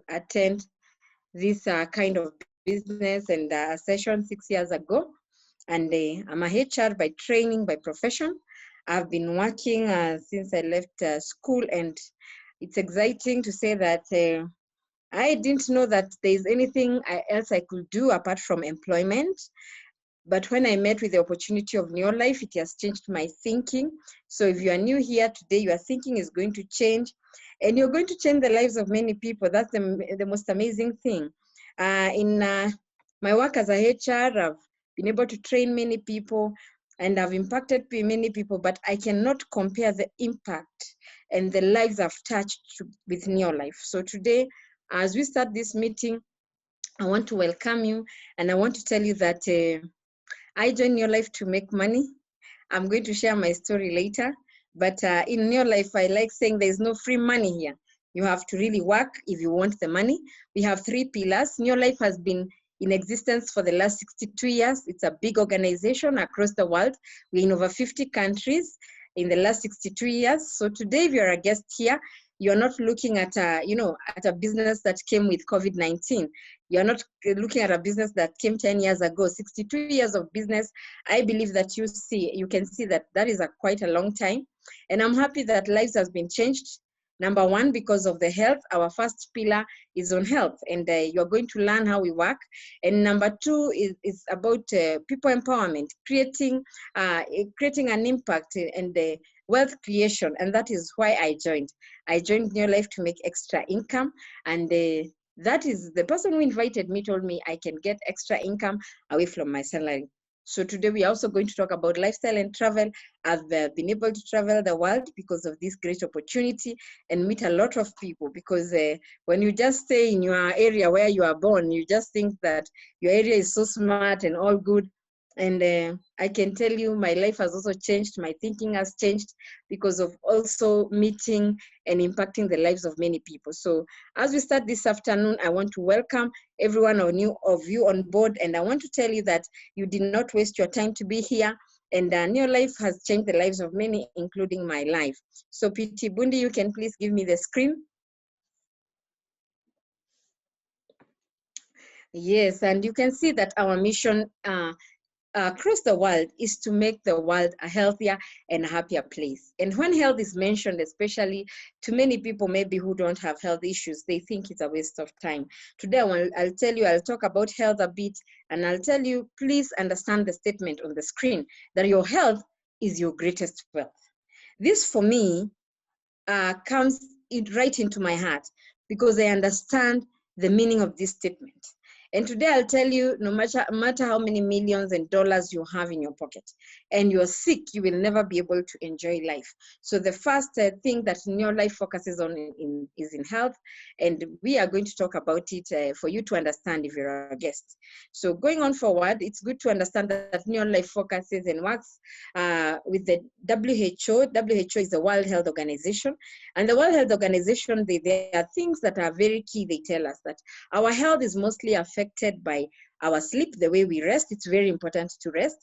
attend this kind of business and session 6 years ago. And I'm a HR by training, by profession. I've been working since I left school, and it's exciting to say that I didn't know that there's anything else I could do apart from employment. But when I met with the opportunity of NEOLIFE, it has changed my thinking. So if you are new here today, your thinking is going to change, and you're going to change the lives of many people. That's the most amazing thing. In my work as a HR, I've been able to train many people, and I've impacted many people, but I cannot compare the impact and the lives I've touched with NEOLIFE. So today, as we start this meeting, I want to welcome you, and I want to tell you that I joined NEOLIFE to make money. I'm going to share my story later, but in NEOLIFE, I like saying there's no free money here. You have to really work if you want the money. We have 3 pillars. NEOLIFE has been in existence for the last 62 years. It's a big organization across the world. We're in over 50 countries in the last 62 years. So today, if you're a guest here, you're not looking at a business that came with COVID-19. You're not looking at a business that came 10 years ago. 62 years of business, I believe that you can see that that is quite a long time. And I'm happy that lives has been changed. Number one, because of the health. Our first pillar is on health, and you're going to learn how we work. And number two is about people empowerment, creating an impact and wealth creation. And that is why I joined. I joined NEOLIFE to make extra income, and that is the person who invited me told me I can get extra income away from my salary. So today we are also going to talk about lifestyle and travel. I've been able to travel the world because of this great opportunity and meet a lot of people, because when you just stay in your area where you are born, you just think that your area is so smart and all good. And I can tell you my life has also changed. My thinking has changed because of also meeting and impacting the lives of many people. So as we start this afternoon, I want to welcome every one of you on board. And I want to tell you that you did not waste your time to be here. And NEOLIFE has changed the lives of many, including my life. So PT Bundi, you can please give me the screen. Yes, and you can see that our mission across the world is to make the world a healthier and a happier place. And when health is mentioned, especially to many people maybe who don't have health issues, they think it's a waste of time. Today, I'll talk about health a bit, and I'll tell you, please understand the statement on the screen that your health is your greatest wealth. This for me comes right into my heart because I understand the meaning of this statement. And today I'll tell you, no matter how many millions and dollars you have in your pocket and you're sick, you will never be able to enjoy life. So the first thing that NEOLIFE focuses on is in health. And we are going to talk about it for you to understand if you're a guest. So going on forward, it's good to understand that NEOLIFE focuses and works with the WHO. WHO is the World Health Organization. And the World Health Organization, there are things that are very key. They tell us that our health is mostly affected by our sleep, the way we rest. It's very important to rest.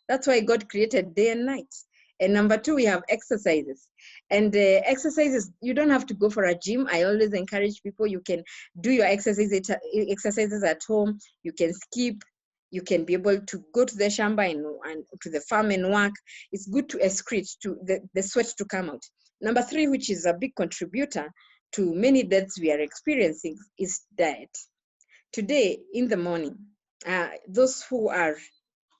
That's why God created day and night. And number two, we have exercises. And exercises, you don't have to go for a gym. I always encourage people, you can do your exercises at home. You can skip. You can be able to go to the shamba and to the farm and work. It's good to excrete, to the sweat to come out. Number three, which is a big contributor to many deaths we are experiencing, is diet. Today, in the morning, those who are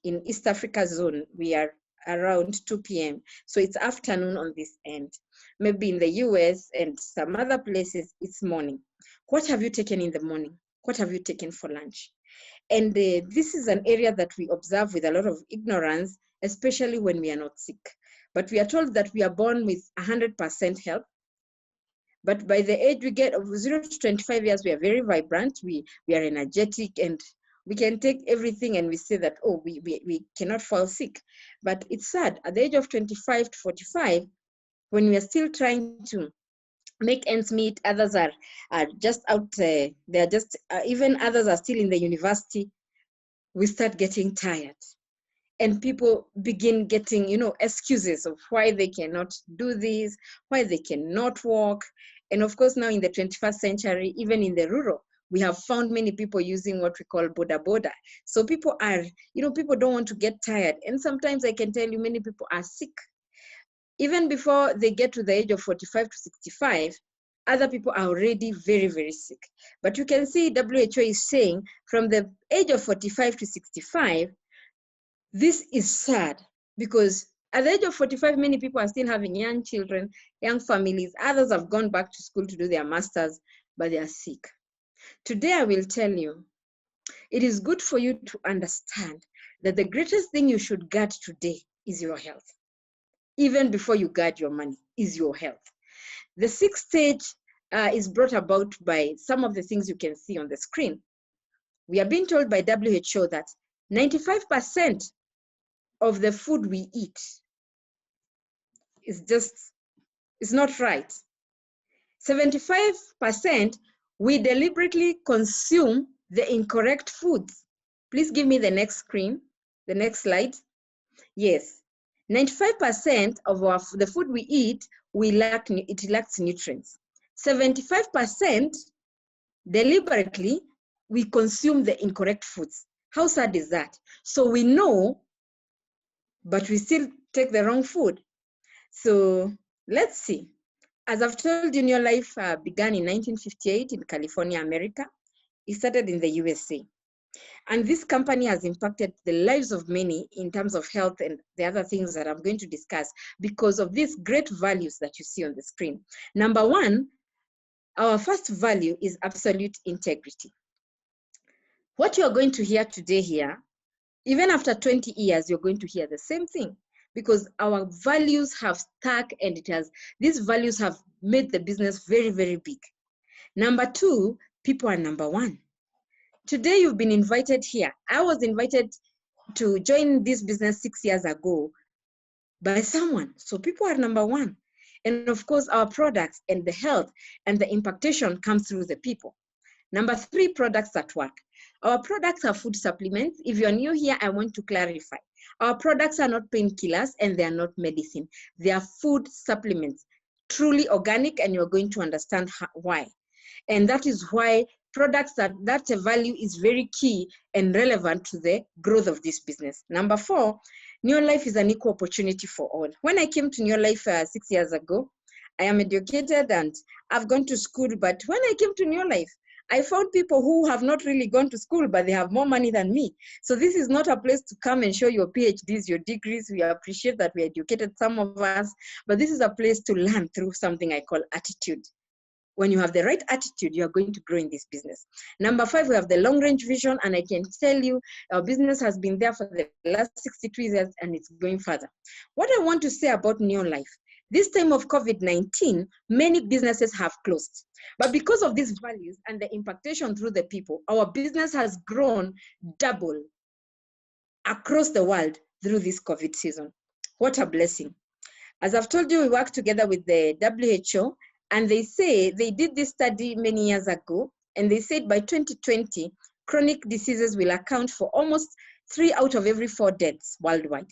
in East Africa zone, we are around 2 p.m. So it's afternoon on this end. Maybe in the US and some other places, it's morning. What have you taken in the morning? What have you taken for lunch? And this is an area that we observe with a lot of ignorance, especially when we are not sick. But we are told that we are born with 100% health. But by the age we get of 0 to 25 years, we are very vibrant, we are energetic, and we can take everything and we say that, oh, we cannot fall sick. But it's sad, at the age of 25 to 45, when we are still trying to make ends meet, others are just out, they're just, even others are still in the university, we start getting tired. And people begin getting, excuses of why they cannot do this, why they cannot walk. And of course, now in the 21st century, even in the rural, we have found many people using what we call boda boda. So people are, people don't want to get tired. And sometimes I can tell you many people are sick. Even before they get to the age of 45 to 65, other people are already very, very sick. But you can see WHO is saying from the age of 45 to 65, this is sad because at the age of 45, many people are still having young children, young families. Others have gone back to school to do their masters, but they are sick. Today, I will tell you, it is good for you to understand that the greatest thing you should guard today is your health. Even before you guard your money, is your health. The sixth stage is brought about by some of the things you can see on the screen. We are being told by WHO that 95% of the food we eat is not right. 75% we deliberately consume the incorrect foods. Please give me the next screen, the next slide. Yes, 95% of the food we eat, it lacks nutrients. 75% deliberately we consume the incorrect foods. How sad is that? So we know, but we still take the wrong food. So let's see. As I've told you, NEOLIFE began in 1958 in California, America. It started in the USA. And this company has impacted the lives of many in terms of health and the other things that I'm going to discuss because of these great values that you see on the screen. Number one, our first value is absolute integrity. What you're going to hear today here, even after 20 years, you're going to hear the same thing because our values have stuck and these values have made the business very, very big. Number two, people are number one. Today you've been invited here. I was invited to join this business 6 years ago by someone. So people are number one. And of course, our products and the health and the impactation comes through the people. Number three, products that work. Our products are food supplements. If you're new here, I want to clarify. Our products are not painkillers and they are not medicine. They are food supplements, truly organic, and you're going to understand why. And that is why products that value is very key and relevant to the growth of this business. Number four, NEOLIFE is an equal opportunity for all. When I came to NEOLIFE 6 years ago, I am educated and I've gone to school, but when I came to NEOLIFE, I found people who have not really gone to school, but they have more money than me. So this is not a place to come and show your PhDs, your degrees. We appreciate that we educated some of us, but this is a place to learn through something I call attitude. When you have the right attitude, you are going to grow in this business. Number five, we have the long-range vision, and I can tell you our business has been there for the last 62 years, and it's going further. What I want to say about NEOLIFE, this time of COVID-19, many businesses have closed. But because of these values and the impactation through the people, our business has grown double across the world through this COVID season. What a blessing. As I've told you, we work together with the WHO, and they say they did this study many years ago, and they said by 2020, chronic diseases will account for almost 3 out of every 4 deaths worldwide.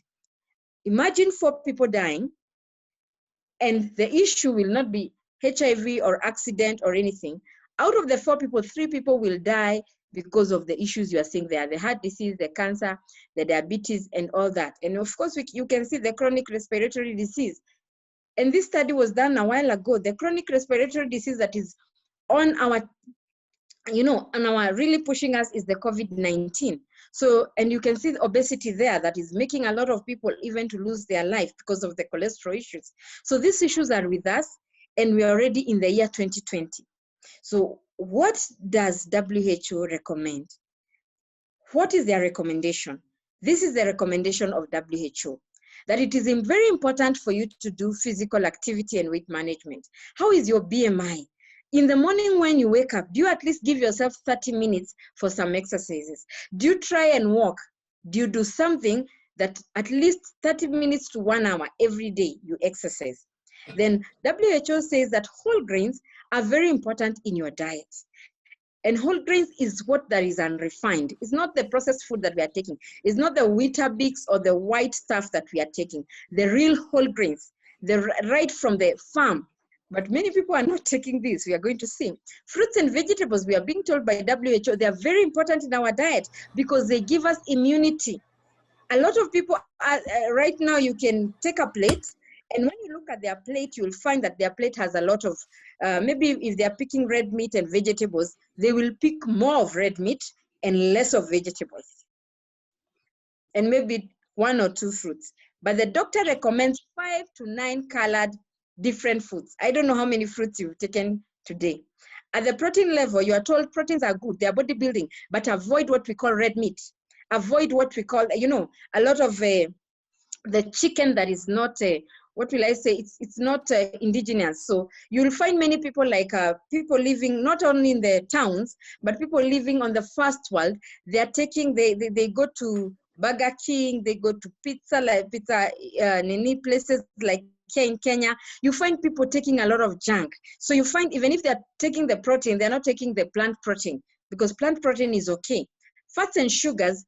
Imagine 4 people dying, and the issue will not be HIV or accident or anything. Out of the 4 people, 3 people will die because of the issues you are seeing there, the heart disease, the cancer, the diabetes, and all that. And of course, you can see the chronic respiratory disease. And this study was done a while ago. The chronic respiratory disease that is on our, really pushing us is the COVID-19. So, and you can see the obesity there that is making a lot of people even to lose their life because of the cholesterol issues. So these issues are with us, and we are already in the year 2020. So what does WHO recommend? What is their recommendation? This is the recommendation of WHO, that it is very important for you to do physical activity and weight management. How is your BMI? In the morning when you wake up, do you at least give yourself 30 minutes for some exercises? Do you try and walk? Do you do something that at least 30 minutes to 1 hour every day you exercise? Then WHO says that whole grains are very important in your diet. And whole grains is what that is unrefined. It's not the processed food that we are taking. It's not the Weetabix or the white stuff that we are taking. The real whole grains, right from the farm, But many people are not taking this. We are going to see. Fruits and vegetables, we are being told by WHO, they are very important in our diet because they give us immunity. A lot of people are, right now, you can take a plate, and when you look at their plate, you'll find that their plate has a lot of, maybe if they're picking red meat and vegetables, they will pick more of red meat and less of vegetables, and maybe 1 or 2 fruits. But the doctor recommends 5 to 9 colored different foods. I don't know how many fruits you've taken today. At the protein level, you are told proteins are good, they are bodybuilding, but avoid what we call red meat. Avoid what we call, you know, a lot of the chicken that is not, what will I say, it's not indigenous. So you'll find many people like people living not only in the towns, but people living on the first world, they are taking, they go to Burger King, they go to pizza places like here in Kenya. You find people taking a lot of junk. So you find even if they're taking the protein, they're not taking the plant protein, because plant protein is okay. Fats and sugars,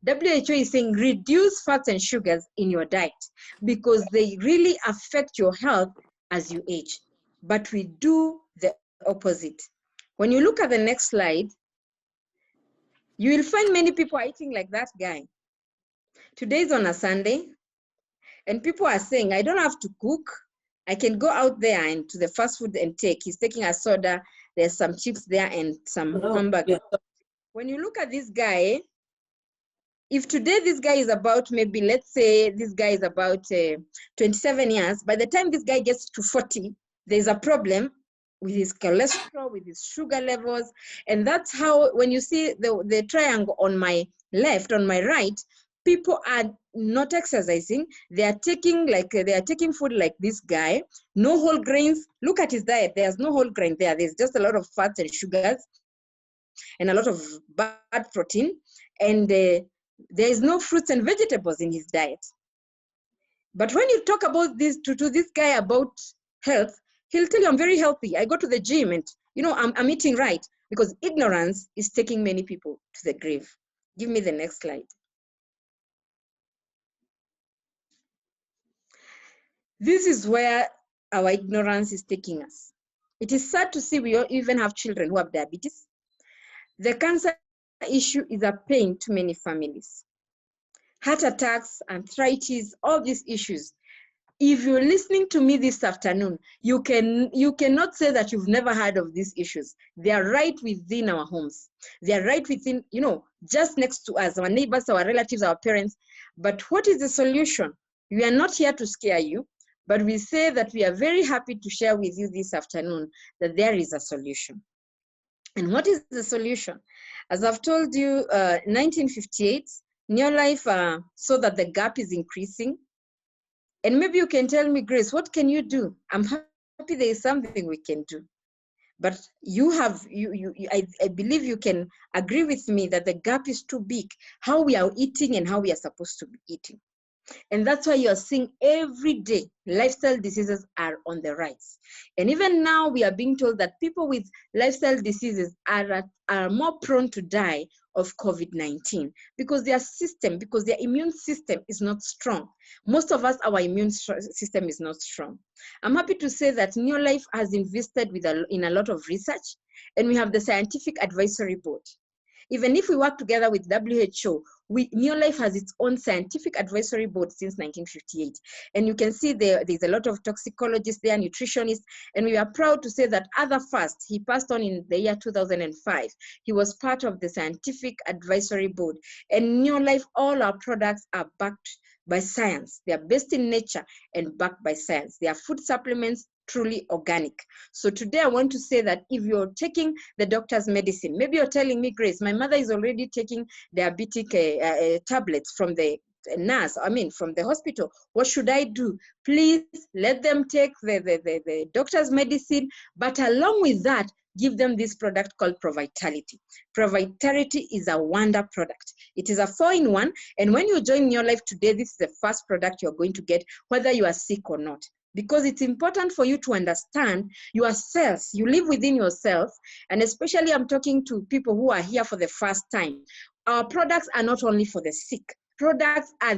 WHO is saying reduce fats and sugars in your diet because they really affect your health as you age. But we do the opposite. When you look at the next slide, you will find many people are eating like that guy. Today is on a Sunday, and people are saying, I don't have to cook. I can go out there and to the fast food and take. He's taking a soda, there's some chips there and some hamburger. Yeah. When you look at this guy, if today this guy is about, maybe let's say this guy is about 27 years, by the time this guy gets to 40, there's a problem with his cholesterol, with his sugar levels. And that's how, when you see the triangle on my left, on my right, people are not exercising. They are taking food like this guy, no whole grains. Look at his diet. There's no whole grain there. There's just a lot of fats and sugars and a lot of bad protein. And there is no fruits and vegetables in his diet. But when you talk about this to this guy about health, he'll tell you, I'm very healthy. I go to the gym and, you know, I'm eating right, because ignorance is taking many people to the grave. Give me the next slide. This is where our ignorance is taking us. It is sad to see we even have children who have diabetes. The cancer issue is a pain to many families. Heart attacks, arthritis, all these issues. If you're listening to me this afternoon, you cannot say that you've never heard of these issues. They are right within our homes. They are right within, you know, just next to us, our neighbors, our relatives, our parents. But what is the solution? We are not here to scare you, but we say that we are very happy to share with you this afternoon that there is a solution. And what is the solution? As I've told you, 1958, NEOLIFE saw that the gap is increasing. And maybe you can tell me, Grace, what can you do? I'm happy there is something we can do. But I believe you can agree with me that the gap is too big, how we are eating and how we are supposed to be eating. And that's why you are seeing every day lifestyle diseases are on the rise. And even now we are being told that people with lifestyle diseases are more prone to die of COVID-19 because their immune system is not strong. Most of us, our immune system is not strong. I'm happy to say that NEOLIFE has invested in a lot of research, and we have the Scientific Advisory Board. Even if we work together with WHO, NEOLIFE has its own scientific advisory board since 1958. And you can see there's a lot of toxicologists there, nutritionists, and we are proud to say that Arthur First, he passed on in the year 2005. He was part of the scientific advisory board. And NEOLIFE, all our products are backed by science. They are based in nature and backed by science. They are food supplements, truly organic. So today I want to say that if you're taking the doctor's medicine, maybe you're telling me, Grace, my mother is already taking diabetic tablets from the nurse, from the hospital. What should I do? Please let them take the doctor's medicine, but along with that, give them this product called ProVitality. ProVitality is a wonder product. It is a 4-in-1, and when you join NEOLIFE today, this is the first product you're going to get, whether you are sick or not. Because it's important for you to understand your cells. You live within yourself, and especially I'm talking to people who are here for the first time. Our products are not only for the sick. Products are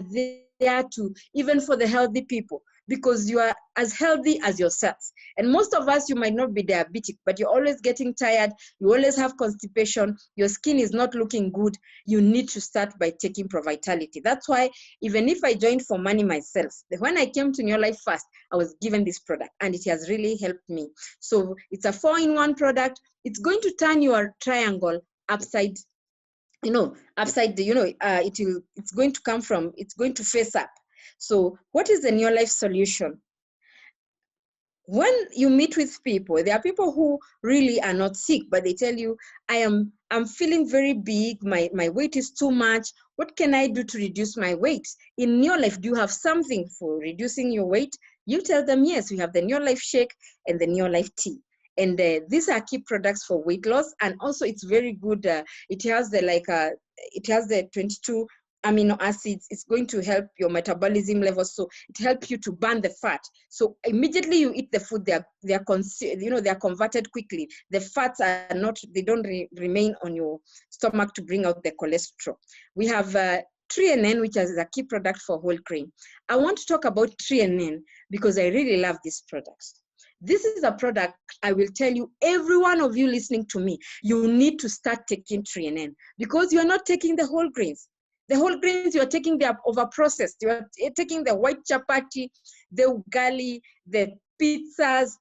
there to even for the healthy people. because you are as healthy as your cells. And most of us, you might not be diabetic, but you're always getting tired. You always have constipation. Your skin is not looking good. You need to start by taking ProVitality. That's why even if I joined for money myself, when I came to NEOLIFE first, I was given this product and it has really helped me. So it's a 4-in-1 product. It's going to turn your triangle upside, upside the, it's going to come from, it's going to face up. So what is the NEOLIFE solution? When you meet with people, there are people who really are not sick, but they tell you, I'm feeling very big, my weight is too much. What can I do to reduce my weight? In NEOLIFE, do you have something for reducing your weight? You tell them, yes, we have the NEOLIFE Shake and the NEOLIFE Tea. And these are key products for weight loss. And also it's very good. It has the 22 amino acids. It's going to help your metabolism levels, so it helps you to burn the fat. So immediately you eat the food, they are converted quickly. The fats are not, they don't remain on your stomach to bring out the cholesterol. We have TreeNN, which is a key product for whole grain. I want to talk about TreeNN because I really love this product. This is a product I will tell you, every one of you listening to me, you need to start taking TreeNN because you're not taking the whole grains. The whole grains, you're taking, they are overprocessed. You're taking the white chapati, the ugali, the pizzas,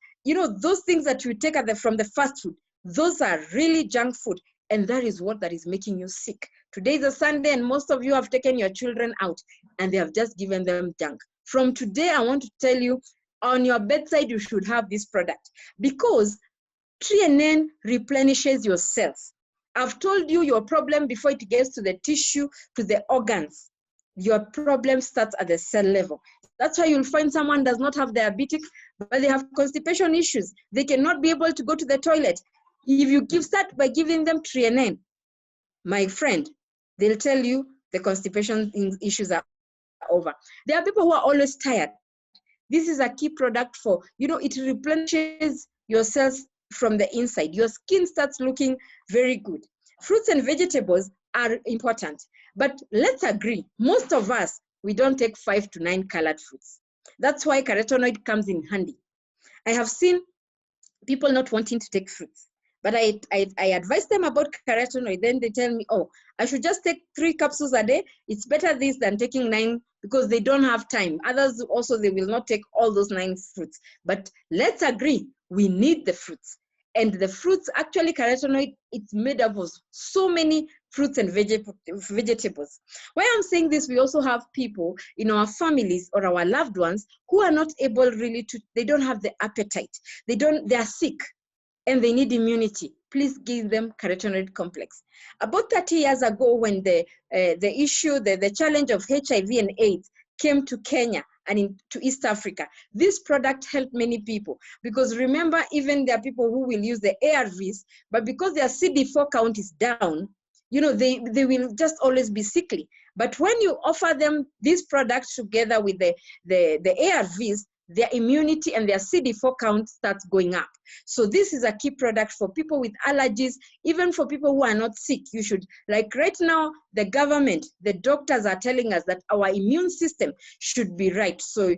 those things that you take from the fast food. Those are really junk food. And that is what that is making you sick. Today is a Sunday and most of you have taken your children out and they have just given them junk. From today, I want to tell you, on your bedside, you should have this product because TreeNN replenishes your cells. I've told you your problem before it gets to the tissue, to the organs. Your problem starts at the cell level. That's why you'll find someone does not have diabetes, but they have constipation issues. They cannot be able to go to the toilet. If you start by giving them TreeNN, my friend, they'll tell you the constipation issues are over. There are people who are always tired. This is a key product for, it replenishes your cells from the inside. Your skin starts looking very good. Fruits and vegetables are important, but let's agree, most of us, we don't take 5 to 9 colored fruits. That's why carotenoid comes in handy. I have seen people not wanting to take fruits, but I advise them about carotenoid. Then they tell me, oh, I should just take 3 capsules a day. It's better this than taking 9 because they don't have time. Others also, they will not take all those 9 fruits. But let's agree, we need the fruits. And the fruits, actually carotenoid, it's made up of so many fruits and vegetables. Why I'm saying this, we also have people in our families or our loved ones who are not able really to, they don't have the appetite. They are sick and they need immunity. Please give them carotenoid complex. About 30 years ago, when the challenge of HIV and AIDS came to Kenya and to East Africa, this product helped many people. Because remember, even there are people who will use the ARVs, but because their CD4 count is down, they will just always be sickly. But when you offer them these products together with the ARVs, their immunity and their CD4 count starts going up. So this is a key product for people with allergies, even for people who are not sick. You should, like right now, the government, the doctors are telling us that our immune system should be right. So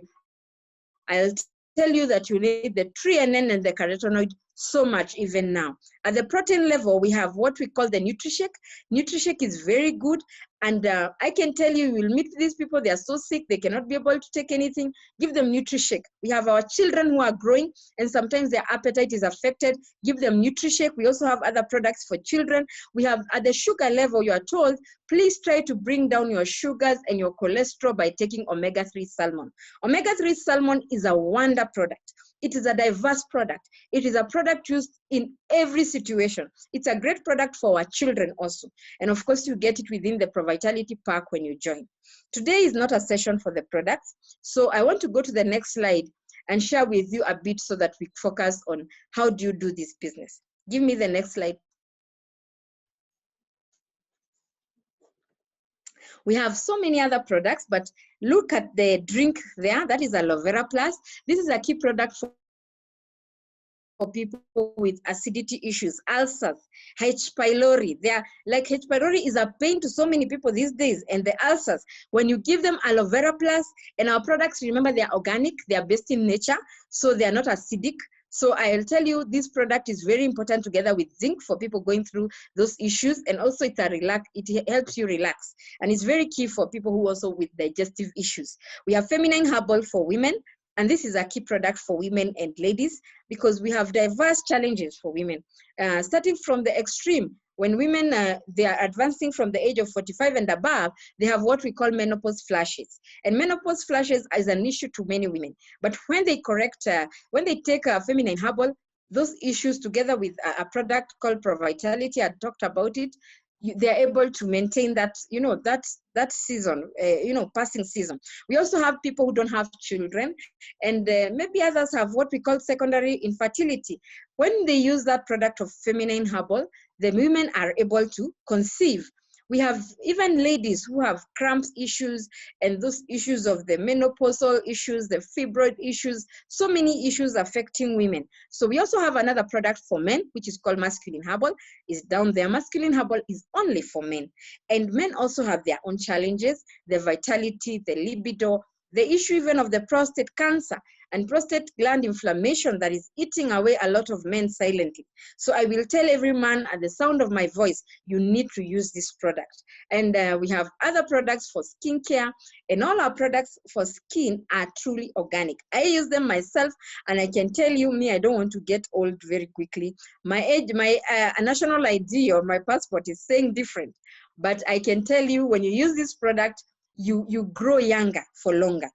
I'll tell you that you need the TreeNN and the carotenoid so much even now. At the protein level, we have what we call the NutriShake. NutriShake is very good. And I can tell you, will meet these people, they are so sick, they cannot be able to take anything. Give them NutriShake. We have our children who are growing and sometimes their appetite is affected. Give them NutriShake. We also have other products for children. We have at the sugar level, you are told, please try to bring down your sugars and your cholesterol by taking omega-3 salmon. Omega-3 salmon is a wonder product. It is a diverse product. It is a product used in every situation. It's a great product for our children also. And of course, you get it within the ProVitality Pack when you join. Today is not a session for the products. So I want to go to the next slide and share with you a bit so that we focus on how do you do this business. Give me the next slide. We have so many other products, but look at the drink there. That is Aloe Vera Plus. This is a key product for people with acidity issues, ulcers, H. pylori. They are like H. pylori is a pain to so many people these days, and the ulcers. When you give them aloe vera plus, and our products, remember, they are organic, they are based in nature, so they are not acidic. So I'll tell you, this product is very important together with zinc for people going through those issues, and also it helps you relax, and it's very key for people who also with digestive issues. We have feminine herbal for women, and this is a key product for women and ladies because we have diverse challenges for women, starting from the extreme. When women, they are advancing from the age of 45 and above, they have what we call menopause flashes. And menopause flashes is an issue to many women. But when they when they take a feminine herbal, those issues together with a product called Pro Vitality, I talked about it, they're able to maintain that, that season, passing season. We also have people who don't have children, and maybe others have what we call secondary infertility. When they use that product of feminine herbal, the women are able to conceive. We have even ladies who have cramps issues and those issues of the menopausal issues, the fibroid issues, so many issues affecting women. So we also have another product for men, which is called masculine herbal. Is down there. Masculine herbal is only for men. And men also have their own challenges, the vitality, the libido, the issue even of the prostate cancer and prostate gland inflammation that is eating away a lot of men silently. So I will tell every man at the sound of my voice, you need to use this product. And we have other products for skincare, and all our products for skin are truly organic. I use them myself, and I can tell you, I don't want to get old very quickly. My age, my national ID or my passport is saying different, but I can tell you, when you use this product, you grow younger for longer,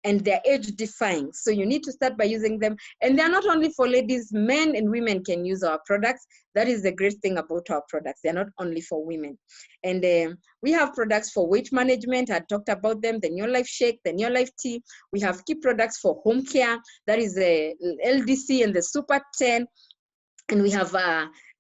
and they're age defying. So you need to start by using them. And they're not only for ladies, men and women can use our products. That is the great thing about our products. They're not only for women. And we have products for weight management. I talked about them, the NEOLIFE Shake, the NEOLIFE Tea. We have key products for home care. That is the LDC and the Super 10. And we have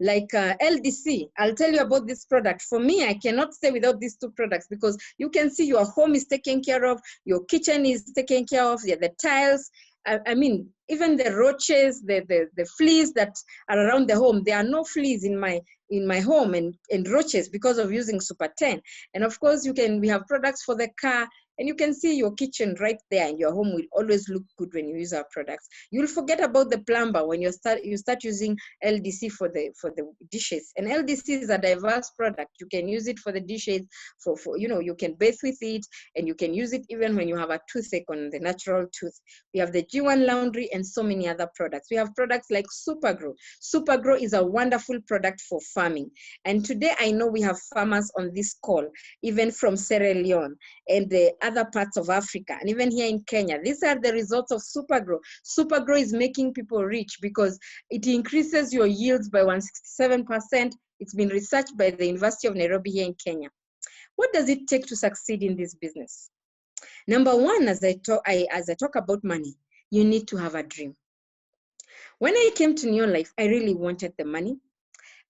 LDC. I'll tell you about this product. For me, I cannot stay without these two products because you can see your home is taken care of, your kitchen is taken care of, the tiles. I mean, even the roaches, the fleas that are around the home, there are no fleas in my home and roaches because of using Super 10. And of course, we have products for the car. And you can see your kitchen right there, and your home will always look good when you use our products. You'll forget about the plumber when you start using LDC for the dishes. And LDC is a diverse product. You can use it for the dishes, for you can bathe with it, and you can use it even when you have a toothache on the natural tooth. We have the G1 laundry and so many other products. We have products like Supergrow. Supergrow is a wonderful product for farming. And today I know we have farmers on this call, even from Sierra Leone and the other parts of Africa, and even here in Kenya. These are the results of Supergrow. Supergrow is making people rich because it increases your yields by 167%. It's been researched by the University of Nairobi here in Kenya. What does it take to succeed in this business? Number one, as I talk about money, you need to have a dream. When I came to NEOLIFE, I really wanted the money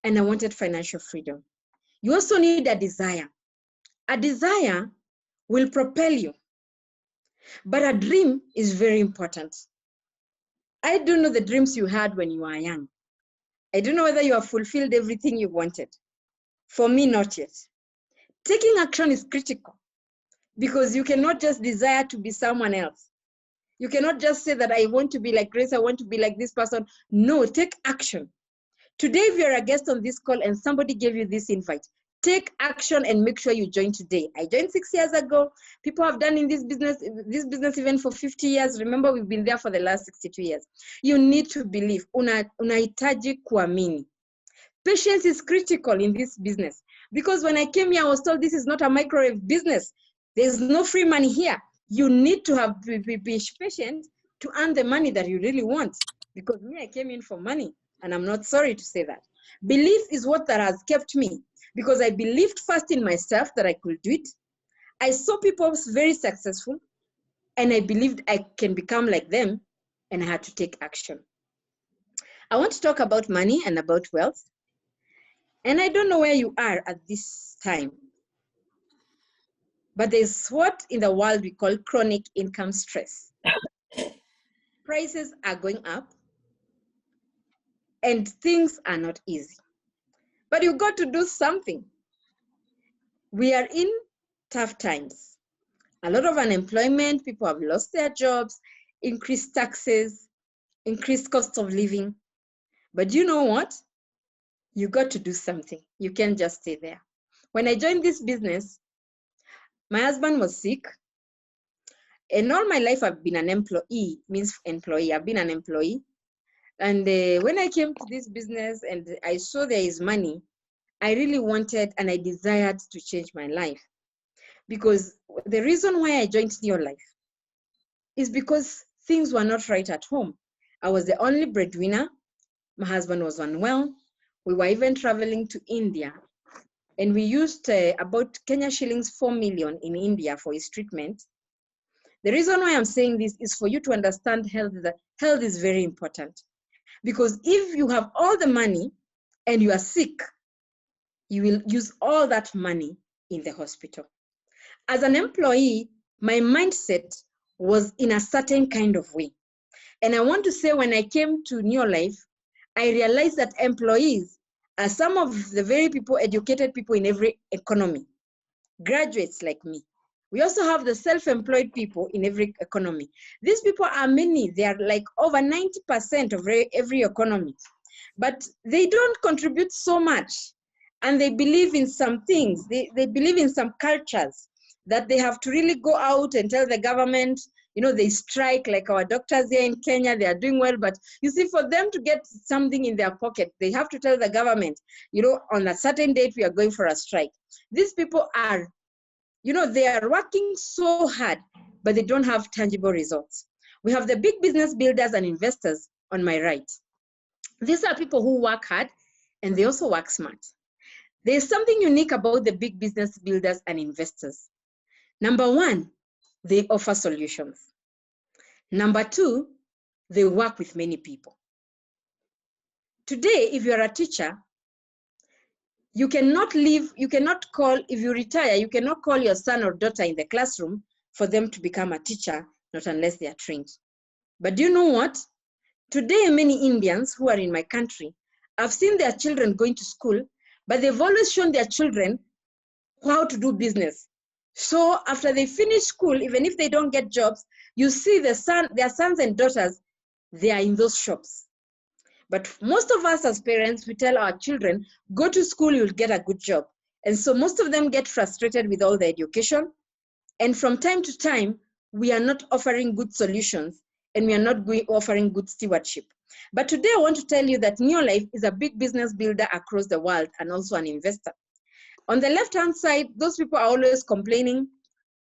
and I wanted financial freedom. You also need a desire. A desire will propel you. But a dream is very important. I don't know the dreams you had when you were young. I don't know whether you have fulfilled everything you wanted. For me, not yet. Taking action is critical because you cannot just desire to be someone else. You cannot just say that I want to be like Grace, I want to be like this person. No, take action. Today, if you're a guest on this call and somebody gave you this invite, take action and make sure you join today. I joined 6 years ago. People have done in this business even for 50 years. Remember, we've been there for the last 62 years. You need to believe. Unahitaji kuamini. Patience is critical in this business because when I came here, I was told this is not a microwave business. There's no free money here. You need to be patient to earn the money that you really want, because me, I came in for money, and I'm not sorry to say that. Belief is what that has kept me, because I believed first in myself that I could do it. I saw people very successful, and I believed I can become like them, and I had to take action. I want to talk about money and about wealth, and I don't know where you are at this time, but there's what in the world we call chronic income stress. Prices are going up. and things are not easy. But you got to do something. We are in tough times. A lot of unemployment, people have lost their jobs, increased taxes, increased cost of living. But you know what? You got to do something. You can't just stay there. When I joined this business, my husband was sick. And all my life I've been an employee, means employee. I've been an employee. And when I came to this business and I saw there is money, I really wanted and I desired to change my life. Because the reason why I joined NEOLIFE is because things were not right at home. I was the only breadwinner. My husband was unwell. We were even traveling to India. And we used about Kenya shillings 4 million in India for his treatment. The reason why I'm saying this is for you to understand health, that health is very important. Because if you have all the money and you are sick, you will use all that money in the hospital. As an employee, my mindset was in a certain kind of way. And I want to say when I came to NEOLIFE, I realized that employees are some of the very educated people in every economy, graduates like me. We also have the self-employed people in every economy. These people are many. They are like over 90% of every economy. But they don't contribute so much. And they believe in some things. They believe in some cultures that they have to really go out and tell the government, you know, they strike like our doctors here in Kenya, they are doing well. But you see, for them to get something in their pocket, they have to tell the government, you know, on a certain date, we are going for a strike. These people are, you know, they are working so hard, but they don't have tangible results. We have the big business builders and investors on my right. These are people who work hard and they also work smart. There's something unique about the big business builders and investors. Number one, they offer solutions. Number two, they work with many people. Today, if you're a teacher, you cannot leave, you cannot call, if you retire, you cannot call your son or daughter in the classroom for them to become a teacher, not unless they are trained. But do you know what? Today, many Indians who are in my country, I've seen their children going to school, but they've always shown their children how to do business. So after they finish school, even if they don't get jobs, you see their sons and daughters, they are in those shops. But most of us as parents, we tell our children, go to school, you'll get a good job. And so most of them get frustrated with all the education. And from time to time, we are not offering good solutions and we are not offering good stewardship. But today I want to tell you that NEOLIFE is a big business builder across the world and also an investor. On the left-hand side, those people are always complaining.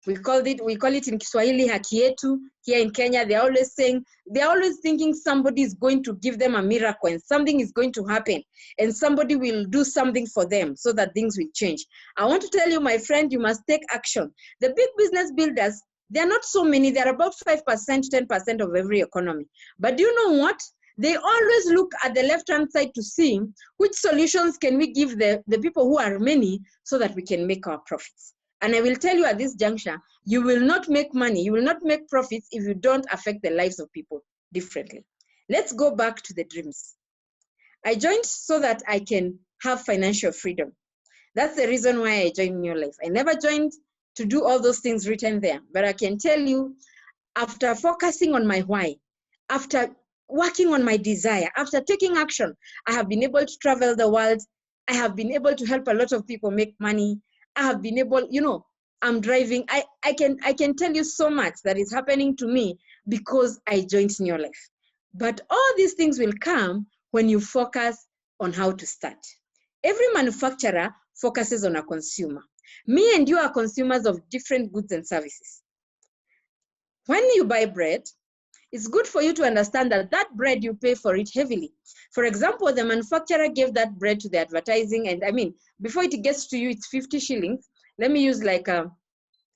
We call it in Kiswahili haki yetu. Here in Kenya, they're always thinking somebody is going to give them a miracle and something is going to happen and somebody will do something for them so that things will change. I want to tell you, my friend, you must take action. The big business builders, they're not so many. They're about 5%, 10% of every economy. But do you know what? They always look at the left-hand side to see which solutions can we give the people who are many so that we can make our profits. And I will tell you at this juncture, you will not make money, you will not make profits if you don't affect the lives of people differently. Let's go back to the dreams. I joined so that I can have financial freedom. That's the reason why I joined NEOLIFE. I never joined to do all those things written there, but I can tell you, after focusing on my why, after working on my desire, after taking action, I have been able to travel the world. I have been able to help a lot of people make money. I have been able, you know, I'm driving. I can tell you so much that is happening to me because I joined NEOLIFE. But all these things will come when you focus on how to start. Every manufacturer focuses on a consumer. Me and you are consumers of different goods and services. When you buy bread, it's good for you to understand that that bread you pay for it heavily. For example, the manufacturer gave that bread to the advertising, and I mean, before it gets to you, it's 50 shillings. Let me use like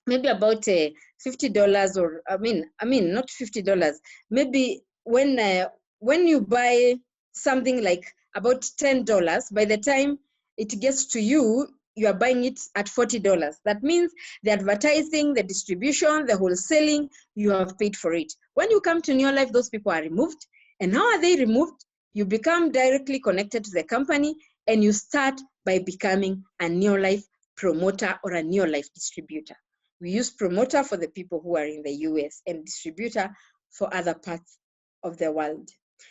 maybe about $50, or I mean not $50. Maybe when you buy something like about $10, by the time it gets to you, you are buying it at $40. That means the advertising, the distribution, the wholesaling, you have paid for it. When you come to NEOLIFE, those people are removed. And how are they removed? you become directly connected to the company, and you start by becoming a NEOLIFE promoter or a NEOLIFE distributor. We use promoter for the people who are in the US and distributor for other parts of the world.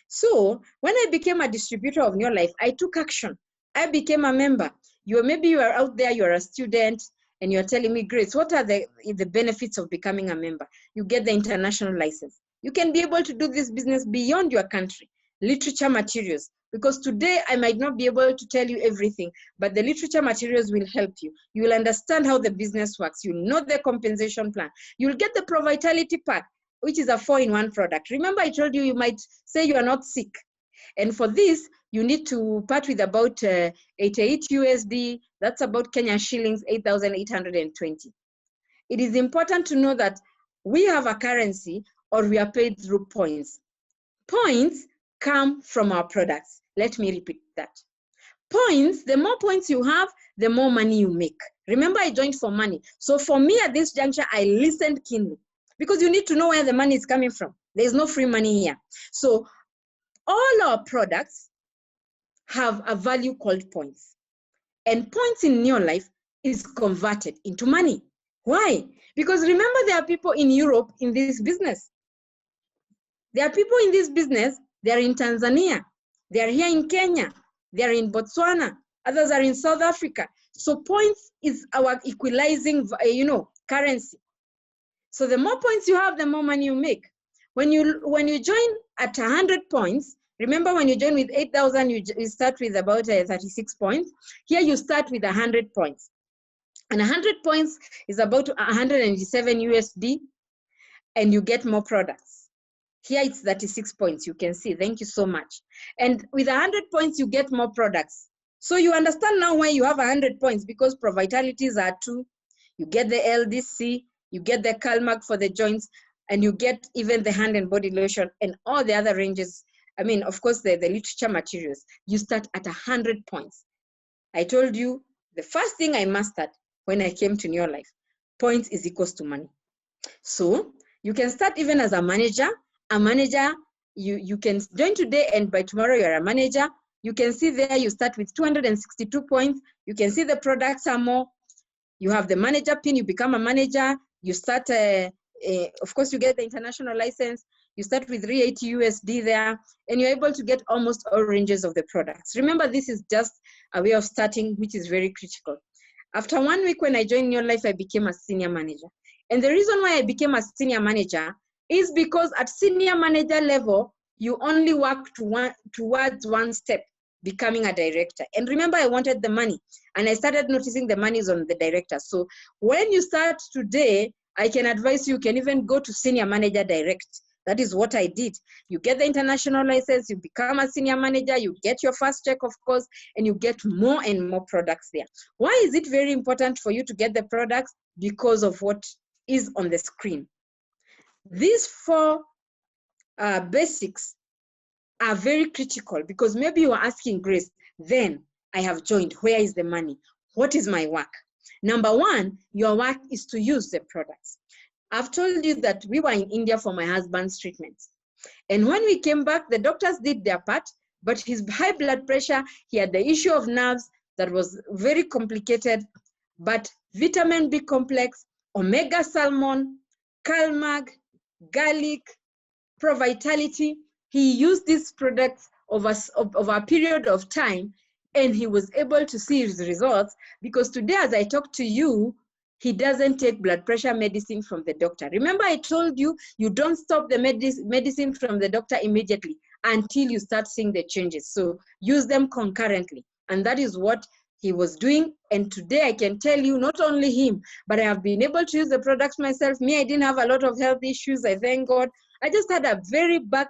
So when I became a distributor of NEOLIFE, I took action. I became a member. Maybe you are out there, you're a student, and you're telling me, Grace, what are the benefits of becoming a member? You get the international license. You can be able to do this business beyond your country. Literature materials, because today I might not be able to tell you everything, but the literature materials will help you. You will understand how the business works. You'll know the compensation plan. You'll get the Pro Vitality Pack, which is a 4-in-1 product. Remember, I told you, you might say you are not sick. And for this, you need to part with about 88 USD. That's about Kenya shillings, 8,820. It is important to know that we have a currency, or we are paid through points. Points come from our products. Let me repeat that. Points, the more points you have, the more money you make. Remember, I joined for money. So for me at this juncture, I listened keenly, because you need to know where the money is coming from. There's no free money here. So all our products have a value called points. And points in NEOLIFE is converted into money. Why? Because remember, there are people in Europe in this business. There are people in this business, they are in Tanzania, they are here in Kenya, they are in Botswana, others are in South Africa. So points is our equalizing, currency. So the more points you have, the more money you make. When you join at 100 points, remember when you join with 8,000, you start with about 36 points. Here you start with 100 points. And 100 points is about 187 USD, and you get more products. Here it's 36 points, you can see. Thank you so much. And with 100 points, you get more products. So you understand now why you have 100 points, because Pro Vitalities are 2. You get the LDC, you get the Calmag for the joints, and you get even the hand and body lotion and all the other ranges. I mean, of course, the literature materials. You start at 100 points. I told you the first thing I mastered when I came to NEOLIFE, points is equals to money. So you can start even as a manager. A manager, you can join today, and by tomorrow you're a manager. You can see there you start with 262 points. You can see the products are more. You have the manager pin, you become a manager. You start, of course, you get the international license. You start with 380 USD there, and you're able to get almost all ranges of the products. Remember, this is just a way of starting, which is very critical. After 1 week when I joined NEOLIFE, I became a senior manager. And the reason why I became a senior manager is because at senior manager level, you only work towards one step, becoming a director. And remember, I wanted the money, and I started noticing the money is on the director. So when you start today, I can advise you can even go to senior manager direct. That is what I did. You get the international license, you become a senior manager, you get your first check, of course, and you get more and more products there. Why is it very important for you to get the products? Because of what is on the screen. These 4 basics are very critical, because maybe you are asking, Grace, then I have joined, where is the money? What is my work? Number 1, your work is to use the products. I've told you that we were in India for my husband's treatments. And when we came back, the doctors did their part, but his high blood pressure, he had the issue of nerves that was very complicated, but vitamin B complex, omega salmon, Calmag, garlic, Pro Vitality, he used these products over a period of time, and he was able to see his results, because today, as I talk to you, he doesn't take blood pressure medicine from the doctor. Remember, I told you, you don't stop the medicine from the doctor immediately until you start seeing the changes. So use them concurrently. And that is what he was doing. And today I can tell you, not only him, but I have been able to use the products myself. Me, I didn't have a lot of health issues, I thank God. I just had a very back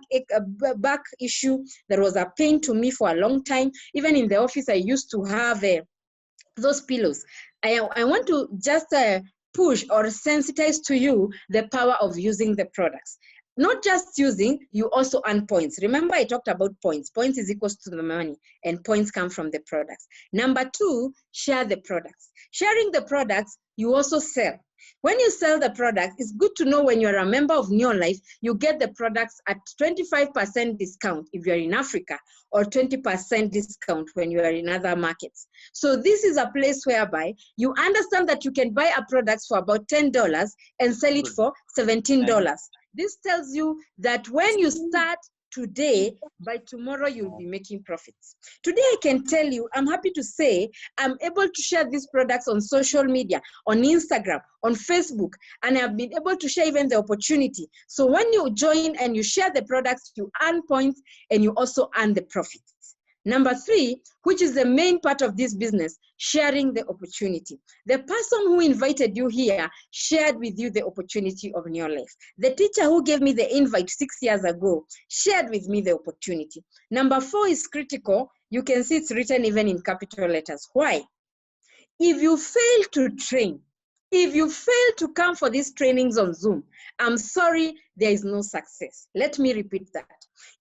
issue that was a pain to me for a long time. Even in the office, I used to have those pillows. I want to just push or sensitize to you the power of using the products. Not just using, you also earn points. Remember, I talked about points. Points is equals to the money, and points come from the products. Number 2, share the products. Sharing the products you also sell. When you sell the product, it's good to know when you're a member of NEOLIFE, you get the products at 25% discount if you're in Africa, or 20% discount when you are in other markets. So this is a place whereby you understand that you can buy a product for about $10 and sell it for $17. This tells you that when you start today, by tomorrow you'll be making profits. Today I can tell you, I'm happy to say, I'm able to share these products on social media, on Instagram, on Facebook, and I've been able to share even the opportunity. So when you join and you share the products, you earn points and you also earn the profits. Number 3, which is the main part of this business, sharing the opportunity. The person who invited you here shared with you the opportunity of NEOLIFE. The teacher who gave me the invite 6 years ago shared with me the opportunity. Number 4 is critical. You can see it's written even in capital letters. Why? If you fail to train, if you fail to come for these trainings on Zoom, I'm sorry, there is no success. Let me repeat that.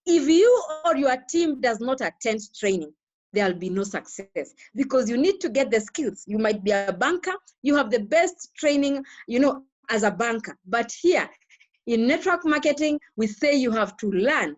If you or your team does not attend training, there'll be no success, because you need to get the skills. You might be a banker, you have the best training, as a banker. But here in network marketing, we say you have to learn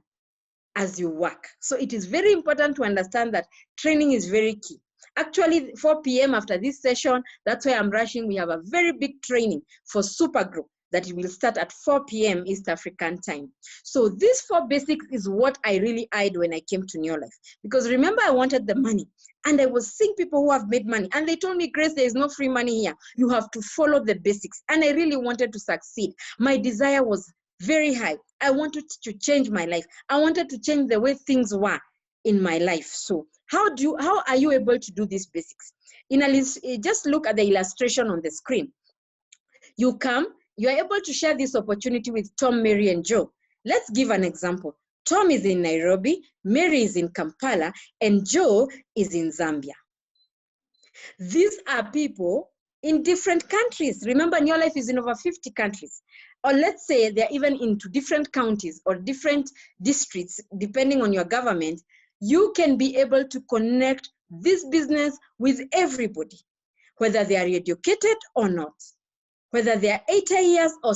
as you work. So it is very important to understand that training is very key. Actually, 4 p.m. after this session, that's why I'm rushing. We have a very big training for Supergroup that will start at 4 p.m. East African time. So these 4 basics is what I really eyed when I came to NEOLIFE. Because remember, I wanted the money. And I was seeing people who have made money. And they told me, Grace, there is no free money here. You have to follow the basics. And I really wanted to succeed. My desire was very high. I wanted to change my life. I wanted to change the way things were in my life. So how are you able to do these basics? Just look at the illustration on the screen. You are able to share this opportunity with Tom, Mary, and Joe. Let's give an example. Tom is in Nairobi, Mary is in Kampala, and Joe is in Zambia. These are people in different countries. Remember, NEOLIFE is in over 50 countries. Or let's say they're even into different counties or different districts, depending on your government. You can be able to connect this business with everybody, whether they are educated or not, whether they are 80 years or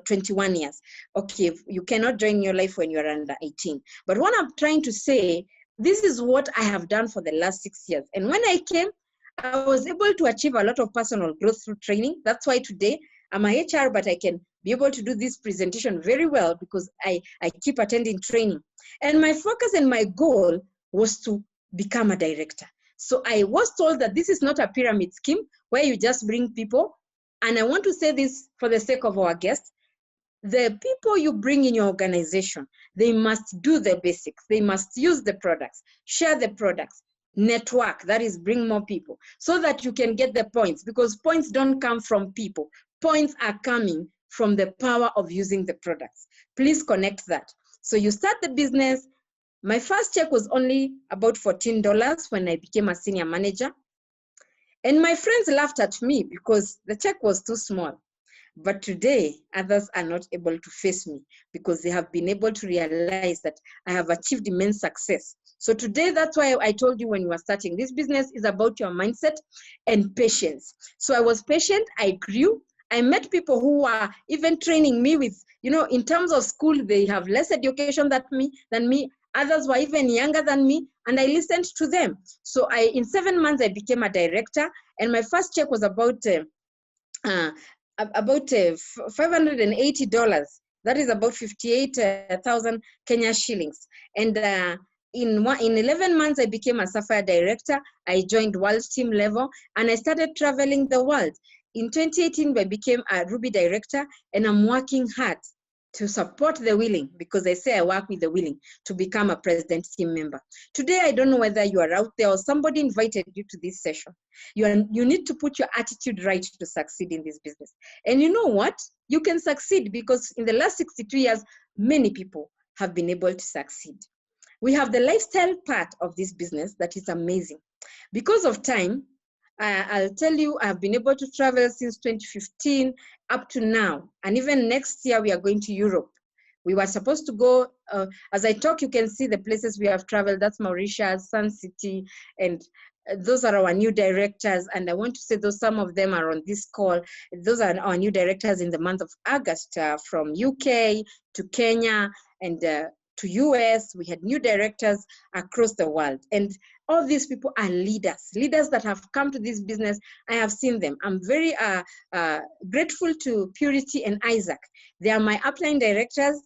21 years. Okay, you cannot join NEOLIFE when you're under 18. But what I'm trying to say, this is what I have done for the last 6 years. And when I came, I was able to achieve a lot of personal growth through training. That's why today I'm a HR, but I can be able to do this presentation very well because I keep attending training. And my focus and my goal was to become a director. So I was told that this is not a pyramid scheme where you just bring people. And I want to say this for the sake of our guests. The people you bring in your organization, they must do the basics. They must use the products, share the products, network, that is bring more people, so that you can get the points, because points don't come from people. Points are coming from the power of using the products. Please connect that. So you start the business. My first check was only about $14 when I became a senior manager. And my friends laughed at me because the check was too small. But today, others are not able to face me because they have been able to realize that I have achieved immense success. So today, that's why I told you when you were starting, this business is about your mindset and patience. So I was patient, I grew. I met people who are even training me with, in terms of school, they have less education than me. Others were even younger than me, and I listened to them. So in 7 months, I became a director, and my first check was about $580. That is about 58,000 Kenya shillings. And in 11 months, I became a Sapphire director. I joined world team level, and I started traveling the world. In 2018, I became a Ruby director, and I'm working hard to support the willing, because I say I work with the willing to become a president team member. Today, I don't know whether you are out there or somebody invited you to this session. You need to put your attitude right to succeed in this business. And you know what? You can succeed because in the last 62 years, many people have been able to succeed. We have the lifestyle part of this business that is amazing. Because of time, I'll tell you, I've been able to travel since 2015 up to now. And even next year, we are going to Europe. We were supposed to go, as I talk, you can see the places we have traveled. That's Mauritius, Sun City, and those are our new directors, and I want to say those some of them are on this call. Those are our new directors in the month of August, from UK to Kenya and to US. We had new directors across the world, and all these people are leaders that have come to this business. I have seen them. I'm very grateful to Purity and Isaac. They are my upline directors,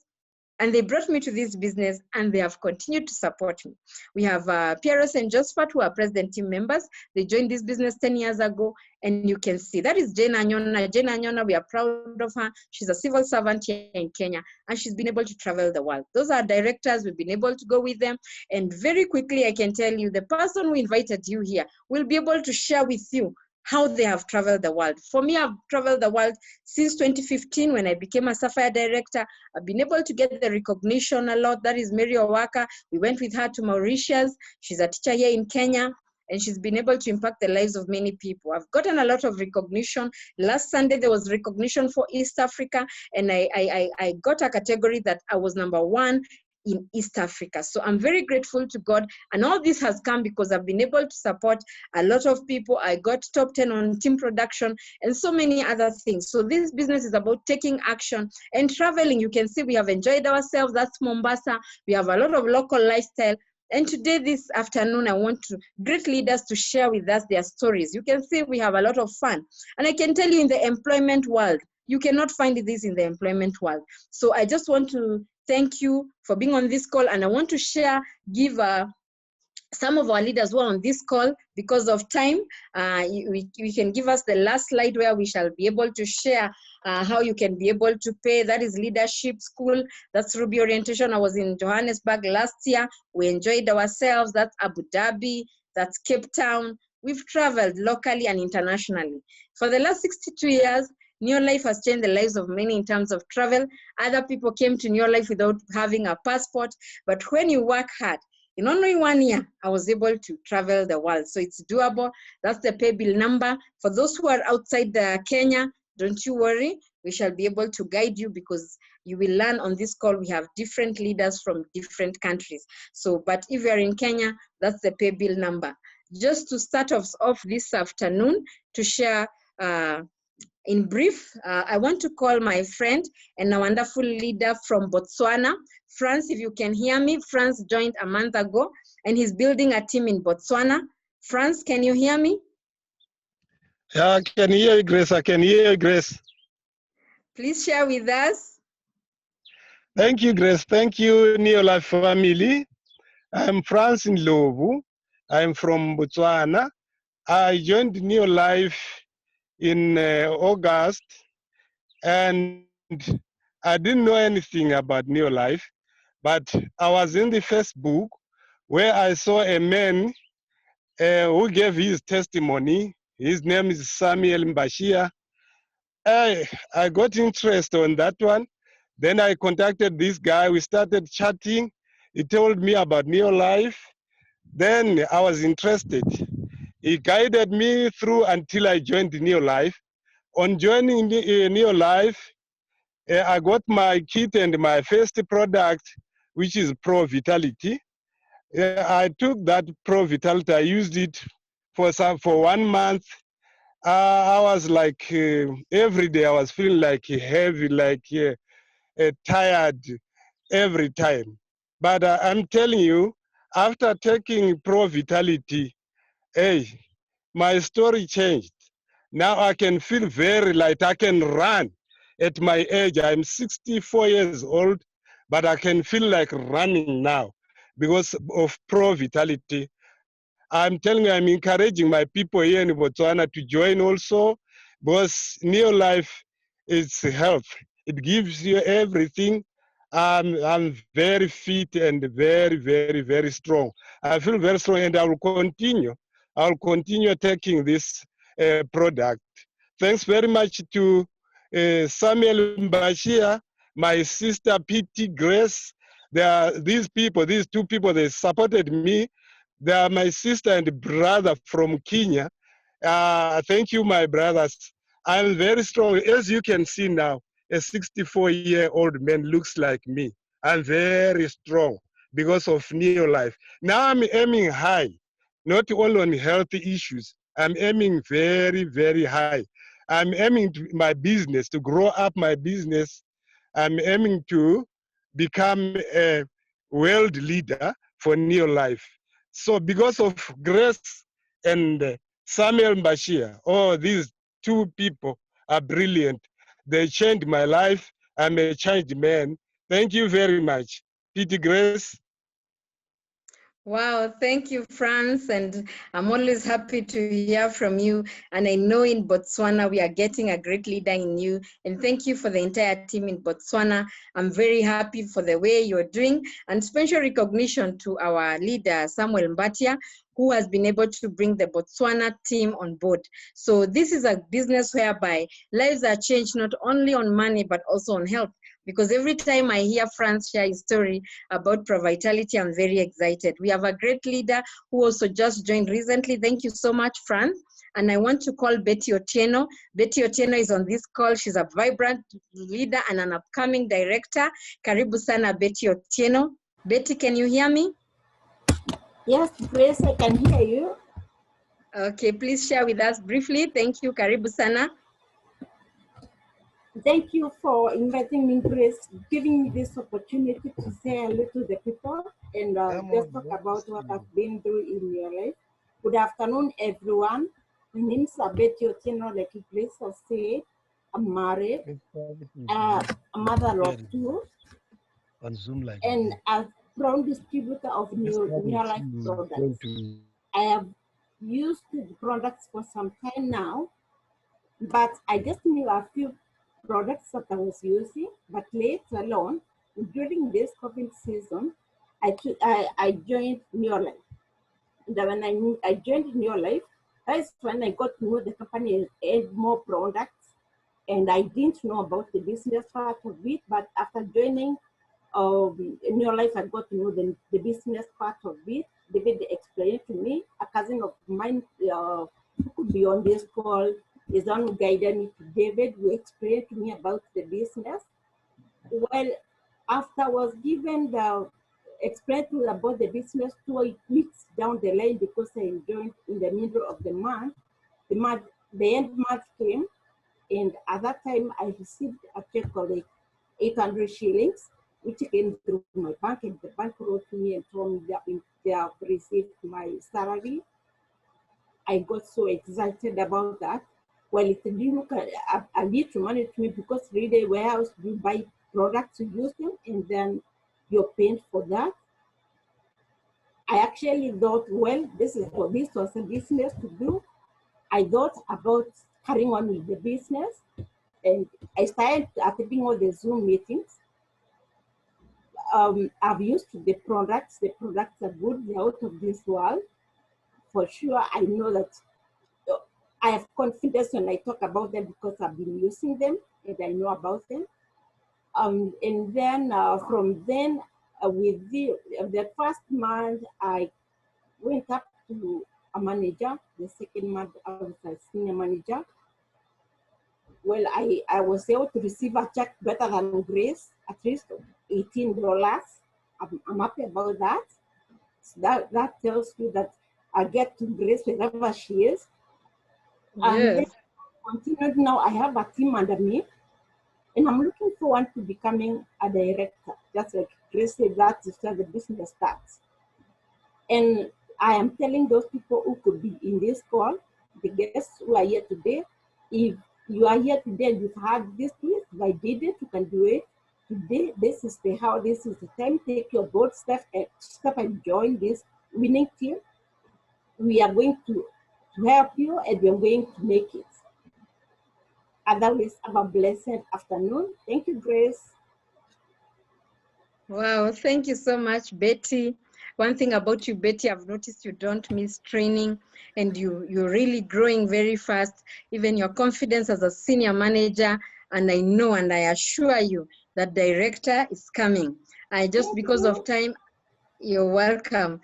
and they brought me to this business, and they have continued to support me. We have Pieros and Josephat, who are president team members. They joined this business 10 years ago, and you can see that is Jane Anyona. Jane Anyona, we are proud of her. She's a civil servant here in Kenya, and she's been able to travel the world. Those are directors. We've been able to go with them, and very quickly, I can tell you, the person who invited you here will be able to share with you how they have traveled the world. For me, I've traveled the world since 2015 when I became a Sapphire director. I've been able to get the recognition a lot. That is Mary Owaka. We went with her to Mauritius. She's a teacher here in Kenya, and she's been able to impact the lives of many people. I've gotten a lot of recognition. Last Sunday, there was recognition for East Africa, and I got a category that I was #1 in East Africa. So I'm very grateful to God. And all this has come because I've been able to support a lot of people. I got top 10 on team production and so many other things. So this business is about taking action and traveling. You can see we have enjoyed ourselves. That's Mombasa. We have a lot of local lifestyle. And today, this afternoon, I want great leaders to share with us their stories. You can see we have a lot of fun. And I can tell you, in the employment world, you cannot find this in the employment world. So I just want to thank you for being on this call. And I want to give some of our leaders who are on this call, because of time, we can give us the last slide where we shall be able to share how you can be able to pay. That is Leadership School. That's Ruby Orientation. I was in Johannesburg last year. We enjoyed ourselves. That's Abu Dhabi. That's Cape Town. We've traveled locally and internationally. For the last 62 years, NEOLIFE has changed the lives of many in terms of travel. Other people came to NEOLIFE without having a passport. But when you work hard, in only 1 year, I was able to travel the world. So it's doable. That's the pay bill number. For those who are outside Kenya, don't you worry. We shall be able to guide you, because you will learn on this call. We have different leaders from different countries. So, but if you're in Kenya, that's the pay bill number. Just to start off this afternoon, to share in brief, I want to call my friend and a wonderful leader from Botswana. France, if you can hear me, France joined a month ago, and he's building a team in Botswana. France, can you hear me? Yeah, I can hear you, Grace. I can hear you, Grace. Please share with us. Thank you, Grace. Thank you, NEOLIFE family. I'm France Ndlovu. I'm from Botswana. I joined NEOLIFE in August, and I didn't know anything about NEOLIFE, but I was in the Facebook where I saw a man who gave his testimony. His name is Samuel Mbashia. I got interest on that one. Then I contacted this guy. We started chatting. He told me about NEOLIFE. Then I was interested. He guided me through until I joined NEOLIFE. On joining NEOLIFE, I got my kit and my first product, which is Pro Vitality. I took that Pro Vitality. I used it for 1 month. I was like, every day I was feeling like heavy, like tired every time. But I'm telling you, after taking Pro Vitality, hey, my story changed. Now I can feel very light. I can run. At my age, I'm 64 years old, but I can feel like running now because of Pro Vitality. I'm telling you, I'm encouraging my people here in Botswana to join also, because NEOLIFE is health. It gives you everything. I'm very fit and very, very, very strong. I feel very strong, and I will continue. I'll continue taking this product. Thanks very much to Samuel Mbashia, my sister P.T. Grace. These two people, they supported me. They are my sister and brother from Kenya. Thank you, my brothers. I'm very strong. As you can see now, a 64-year-old man looks like me. I'm very strong because of NEOLIFE. Now I'm aiming high. not all on health issues. I'm aiming very, very high. I'm aiming to my business, to grow up my business. I'm aiming to become a world leader for NEOLIFE. So because of Grace and Samuel Bashir, oh, these two people are brilliant. They changed my life. I'm a changed man. Thank you very much. Pity Grace. Wow, thank you, Franz. And I'm always happy to hear from you. And I know in Botswana, we are getting a great leader in you. And thank you for the entire team in Botswana. I'm very happy for the way you're doing. And special recognition to our leader, Samuel Mbatia, who has been able to bring the Botswana team on board. So this is a business whereby lives are changed not only on money, but also on health. Because every time I hear Franz share his story about ProVitality, I'm very excited. We have a great leader who also just joined recently. Thank you so much, Franz. And I want to call Betty Otieno. Betty Otieno is on this call. She's a vibrant leader and an upcoming director. Karibu sana, Betty Otieno. Betty, can you hear me? Yes, Grace, I can hear you. Okay, please share with us briefly. Thank you, Karibu sana. Thank you for inviting me, Grace, giving me this opportunity to say hello to the people and just talk about what I've been through in your life. Good afternoon, everyone. My name is Betty Otieno, like Grace has said. I'm married, a mother of two, On Zoom like and a proud distributor of NEOLIFE products. I have used the products for some time now, but I just knew a few products that I was using, but later on, during this COVID season, I joined NEOLIFE. And when I joined NEOLIFE, that's when I got to know the company had more products, and I didn't know about the business part of it, but after joining NEOLIFE, I got to know the business part of it. David explained to me, a cousin of mine who could be on this call, is one who guided me to David, who explained to me about the business. Well, after I was given the explained to me about the business 2 weeks down the line, because I joined in the middle of the month, the end month came, and at that time I received a check of like 800 shillings, which came through my bank, and the bank wrote to me and told me that they have received my salary. I got so excited about that. Well, it didn't look a little money to me, because really warehouse, you buy products, you use them, and then you're paying for that. I actually thought, well, this was a business to do. I thought about carrying on with the business, and I started attending all the Zoom meetings. I've used the products. The products are good. They're out of this world. For sure, I know that I have confidence when I talk about them, because I've been using them and I know about them. And then from then, with the first month, I went up to a manager. The second month, I was a senior manager. Well, I was able to receive a check better than Grace, at least $18. I'm happy about that. So that tells you that I get to Grace wherever she is. And then continued, now I have a team under me, and I'm looking forward to becoming a director, just like Grace said, that is where the business starts. And I am telling those people who could be in this call, the guests who are here today, if you are here today and you've had this, please, I did it, you can do it. Today, this is the time. Take your bold step and join this winning team. We are going to help you, and we are going to make it. Otherwise, have a blessed afternoon. Thank you, Grace. Wow, thank you so much, Betty. One thing about you, Betty, I've noticed you don't miss training, and you're really growing very fast, even your confidence as a senior manager. And I know and I assure you that director is coming. Because of time, you're welcome.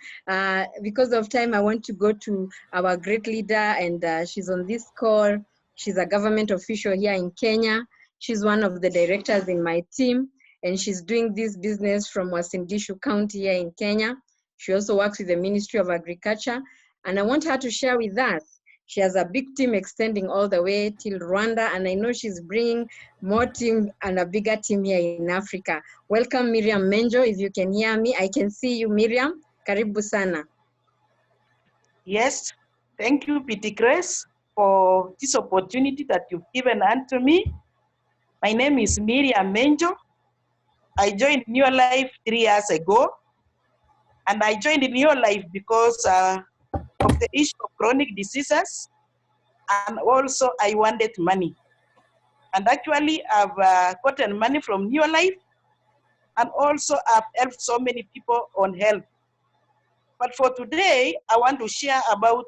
Because of time, I want to go to our great leader, and she's on this call. She's a government official here in Kenya. She's one of the directors in my team, and she's doing this business from Uasin Gishu County here in Kenya. She also works with the Ministry of Agriculture. and I want her to share with us. She has a big team extending all the way till Rwanda, and I know she's bringing more team and a bigger team here in Africa. Welcome, Miriam Menjo. If you can hear me, I can see you, Miriam. Karibu sana. Yes, thank you, Pity Grace, for this opportunity that you've given unto me. My name is Miriam Menjo. I joined NEOLIFE 3 years ago, and I joined NEOLIFE because of the issue of chronic diseases, and also I wanted money. And actually, I've gotten money from NEOLIFE, and also I've helped so many people on health. But for today, I want to share about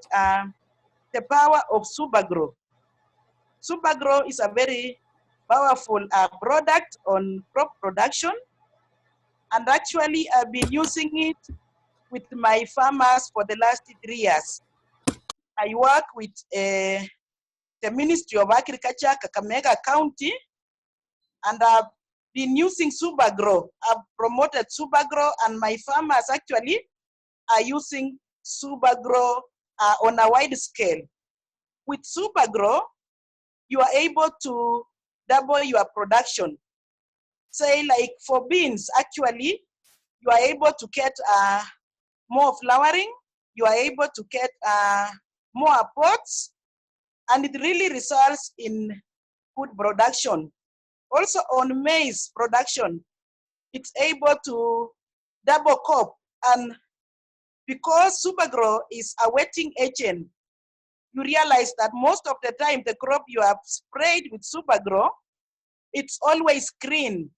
the power of Supergrow. Supergrow is a very powerful product on crop production, and actually I've been using it with my farmers for the last 3 years. I work with the Ministry of Agriculture, Kakamega County, and I've been using Supergrow. I've promoted Supergrow, and my farmers actually are using Supergrow on a wide scale. With Supergrow, you are able to double your production. Say like for beans, actually, you are able to get more flowering, you are able to get more pods, and it really results in good production. Also on maize production, it's able to double crop, and because Supergrow is a wetting agent, you realize that most of the time the crop you have sprayed with Supergrow, it's always green.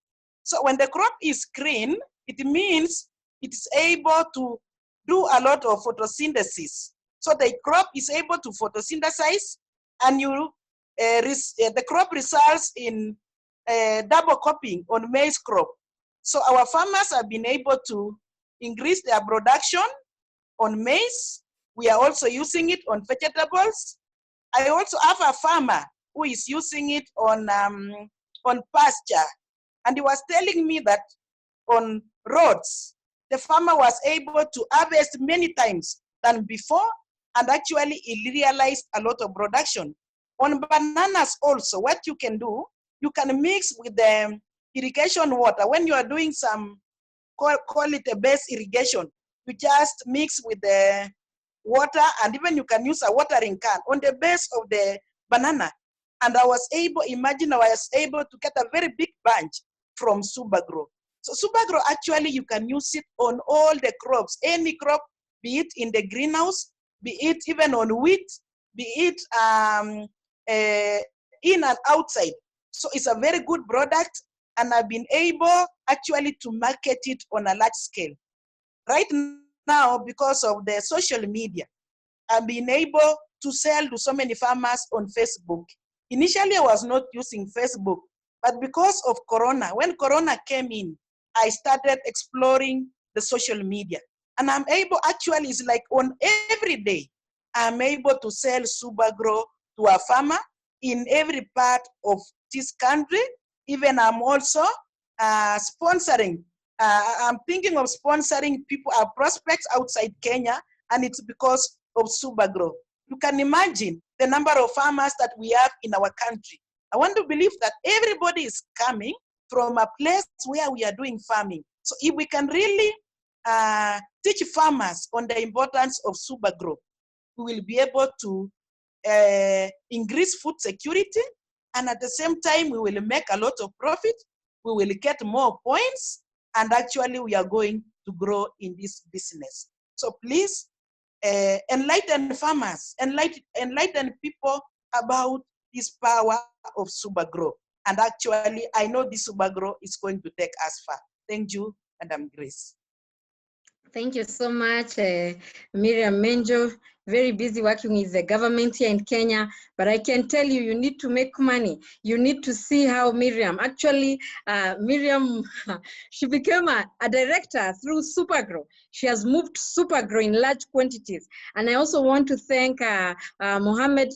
So when the crop is green, it means it is able to do a lot of photosynthesis. So the crop is able to photosynthesize, and the crop results in double cropping on maize crop. So our farmers have been able to increase their production on maize. We are also using it on vegetables. I also have a farmer who is using it on pasture, and he was telling me that on roads, the farmer was able to harvest many times than before, and actually he realized a lot of production. On bananas also, what you can do, you can mix with the irrigation water. When you are doing some, call it a base irrigation, you just mix with the water, and even you can use a watering can on the base of the banana. And I was able to get a very big bunch from Supergrow. So Supergrow, actually, you can use it on all the crops, any crop, be it in the greenhouse, be it even on wheat, be it in and outside. So it's a very good product, and I've been able actually to market it on a large scale. Right now, because of the social media, I've been able to sell to so many farmers on Facebook. Initially, I was not using Facebook, but because of Corona, when Corona came in, I started exploring the social media. And I'm able, actually, it's like on every day, I'm able to sell Supergrow to a farmer in every part of this country. Even I'm also sponsoring. I'm thinking of sponsoring people, prospects outside Kenya, and it's because of Supergrow. You can imagine the number of farmers that we have in our country. I want to believe that everybody is coming from a place where we are doing farming. So if we can really teach farmers on the importance of Supergrow, we will be able to increase food security, and at the same time, we will make a lot of profit, we will get more points, and actually we are going to grow in this business. So please, enlighten farmers, enlighten people about this power of Supergrow. And actually, I know this Supergrow is going to take us far. Thank you, Madam Grace. Thank you so much, Miriam Menjo. Very busy working with the government here in Kenya, but I can tell you, you need to make money. You need to see how Miriam, actually, Miriam, she became a director through Supergrow. She has moved Supergrow in large quantities. And I also want to thank Mohammed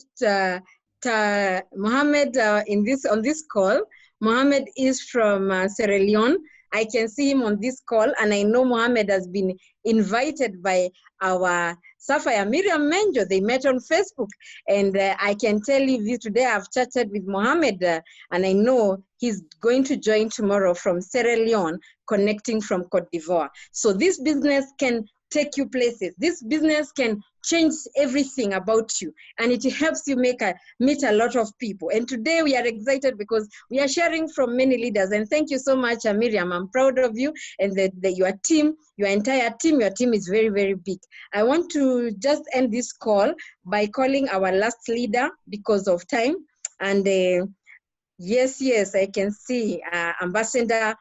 on this call. Mohammed is from Sierra Leone. I can see him on this call, and I know Mohammed has been invited by our Sapphire, Miriam Menjo, they met on Facebook. And I can tell you today I've chatted with Mohammed and I know he's going to join tomorrow from Sierra Leone, connecting from Cote d'Ivoire. So this business can take you places. This business can change everything about you, and it helps you meet a lot of people. And today we are excited because we are sharing from many leaders. And thank you so much, Miriam. I'm proud of you and your team, your entire team. Your team is very, very big. I want to just end this call by calling our last leader because of time. And yes, I can see Ambassador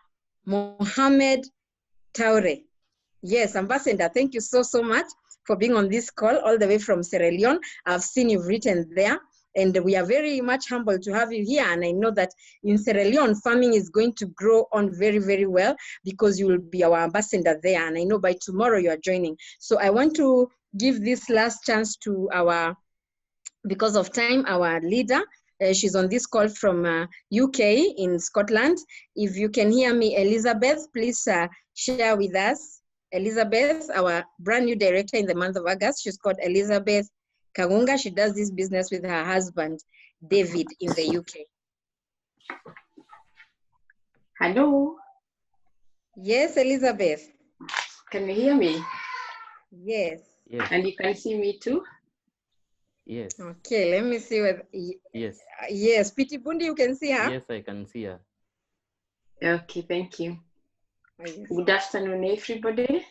Mohammed Taure. Yes, Ambassador, thank you so much for being on this call all the way from Sierra Leone. I've seen you've written there, and we are very much humbled to have you here. And I know that in Sierra Leone, farming is going to grow on very, very well because you will be our ambassador there. And I know by tomorrow you are joining. So I want to give this last chance to because of time, our leader. She's on this call from UK in Scotland. If you can hear me, Elizabeth, please share with us. Elizabeth, our brand new director in the month of August. She's called Elizabeth Kagunga. She does this business with her husband, David, in the UK. Hello. Yes, Elizabeth. Can you hear me? Yes. Yes. And you can see me too? Yes. Okay, let me see what. Yes. Yes, Piti Bundi, you can see her? Yes, I can see her. Okay, thank you. Oh, yes. Good afternoon, everybody.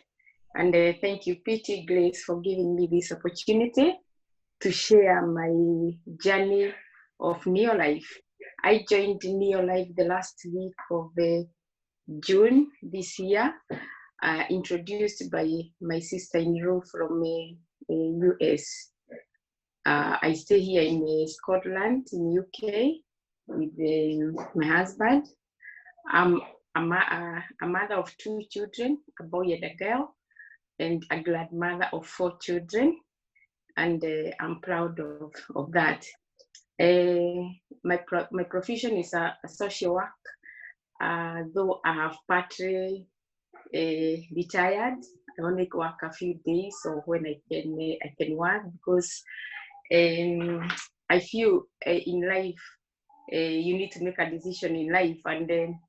And thank you, PT Grace, for giving me this opportunity to share my journey of NEOLIFE. I joined NEOLIFE the last week of June this year, introduced by my sister-in-law from US. I stay here in Scotland, in UK, with my husband. I'm a mother of 2 children, a boy and a girl, and a glad mother of 4 children, and I'm proud of that. My profession is a social work, though I have partly retired. I only work a few days, or when I can work, because I feel in life you need to make a decision in life. And then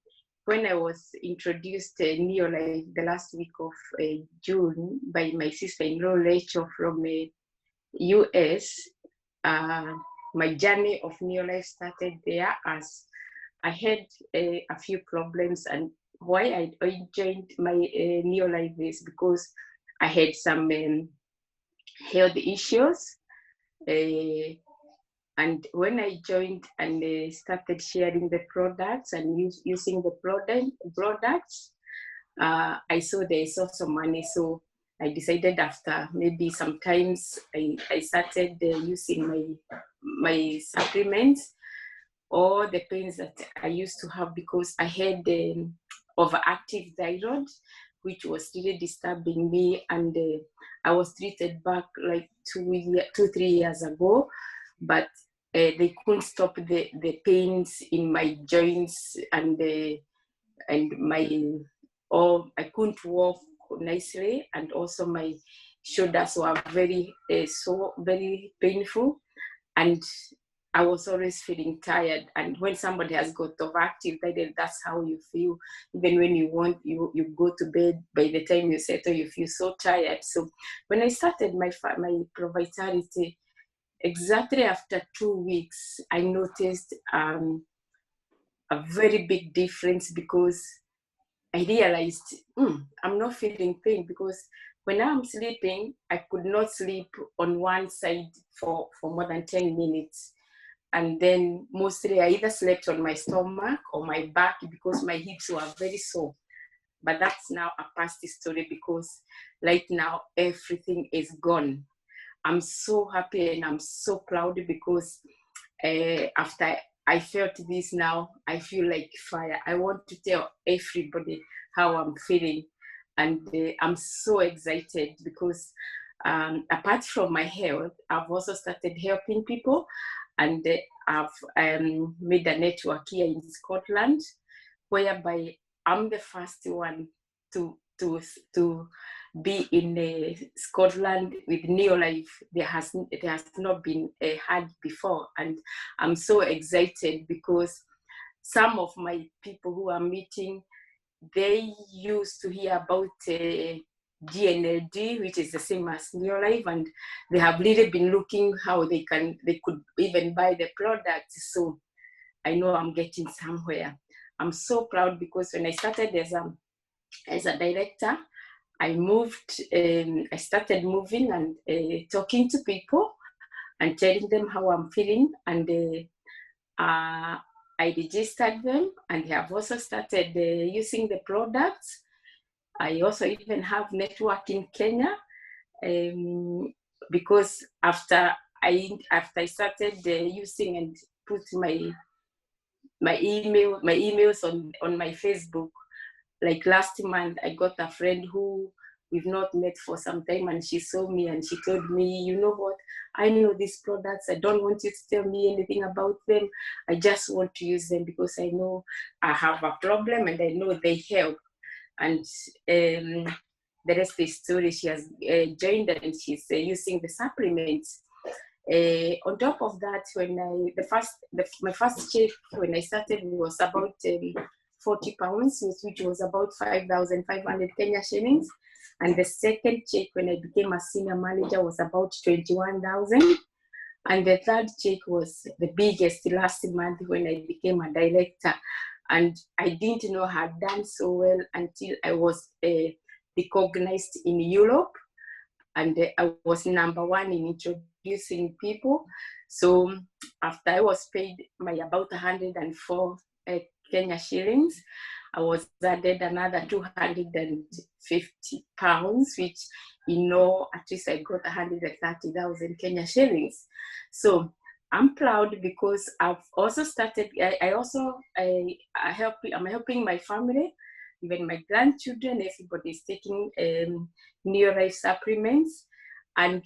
when I was introduced NEOLIFE the last week of June by my sister-in-law Rachel from US, my journey of NEOLIFE started there, as I had a few problems. And why I joined my NEOLIFE is because I had some health issues. And when I joined and started sharing the products and using the products, I saw the source of money. So I decided after maybe sometimes I started using my supplements, or the pains that I used to have because I had overactive thyroid, which was really disturbing me. And I was treated back like 2-3 years ago, but they couldn't stop the pains in my joints and I couldn't walk nicely, and also my shoulders were very very painful, and I was always feeling tired. And when somebody has got overactive thyroid, that's how you feel. Even when you go to bed, by the time you settle, you feel so tired. So when I started my ProVitality, exactly after 2 weeks, I noticed a very big difference, because I realized I'm not feeling pain, because when I'm sleeping, I could not sleep on one side for more than 10 minutes. And then mostly I either slept on my stomach or my back, because my hips were very sore. But that's now a past story, because right now everything is gone. I'm so happy and I'm so proud, because after I felt this, now I feel like fire. I want to tell everybody how I'm feeling, and I'm so excited, because apart from my health, I've also started helping people, and I've made a network here in Scotland, whereby I'm the first one to be in Scotland with NEOLIFE. It has not been had before, and I'm so excited because some of my people who are meeting, they used to hear about DNLD, which is the same as NEOLIFE, and they have really been looking how they could even buy the product. So I know I'm getting somewhere. I'm so proud because when I started as a director, I started moving and talking to people and telling them how I'm feeling, and I registered them, and they have also started using the products. I also even have network in Kenya, because after I started using and put my emails on my Facebook. Like last month, I got a friend who we've not met for some time, and she saw me and she told me, you know what, I know these products. I don't want you to tell me anything about them. I just want to use them because I know I have a problem and I know they help. And the rest is story. She has joined and she's using the supplements. On top of that, when my first check when I started was about 40 pounds, which was about 5,500 Kenya shillings. And the second check when I became a senior manager was about 21,000. And the third check was the biggest last month when I became a director. And I didn't know I had done so well until I was recognized in Europe. And I was #1 in introducing people. So after I was paid my about 104 Kenya shillings, I was added another 250 pounds, which, you know, at least I got 130,000 Kenya shillings. So I'm proud because I've also started, I'm helping my family, even my grandchildren, everybody is taking NEOLIFE supplements. And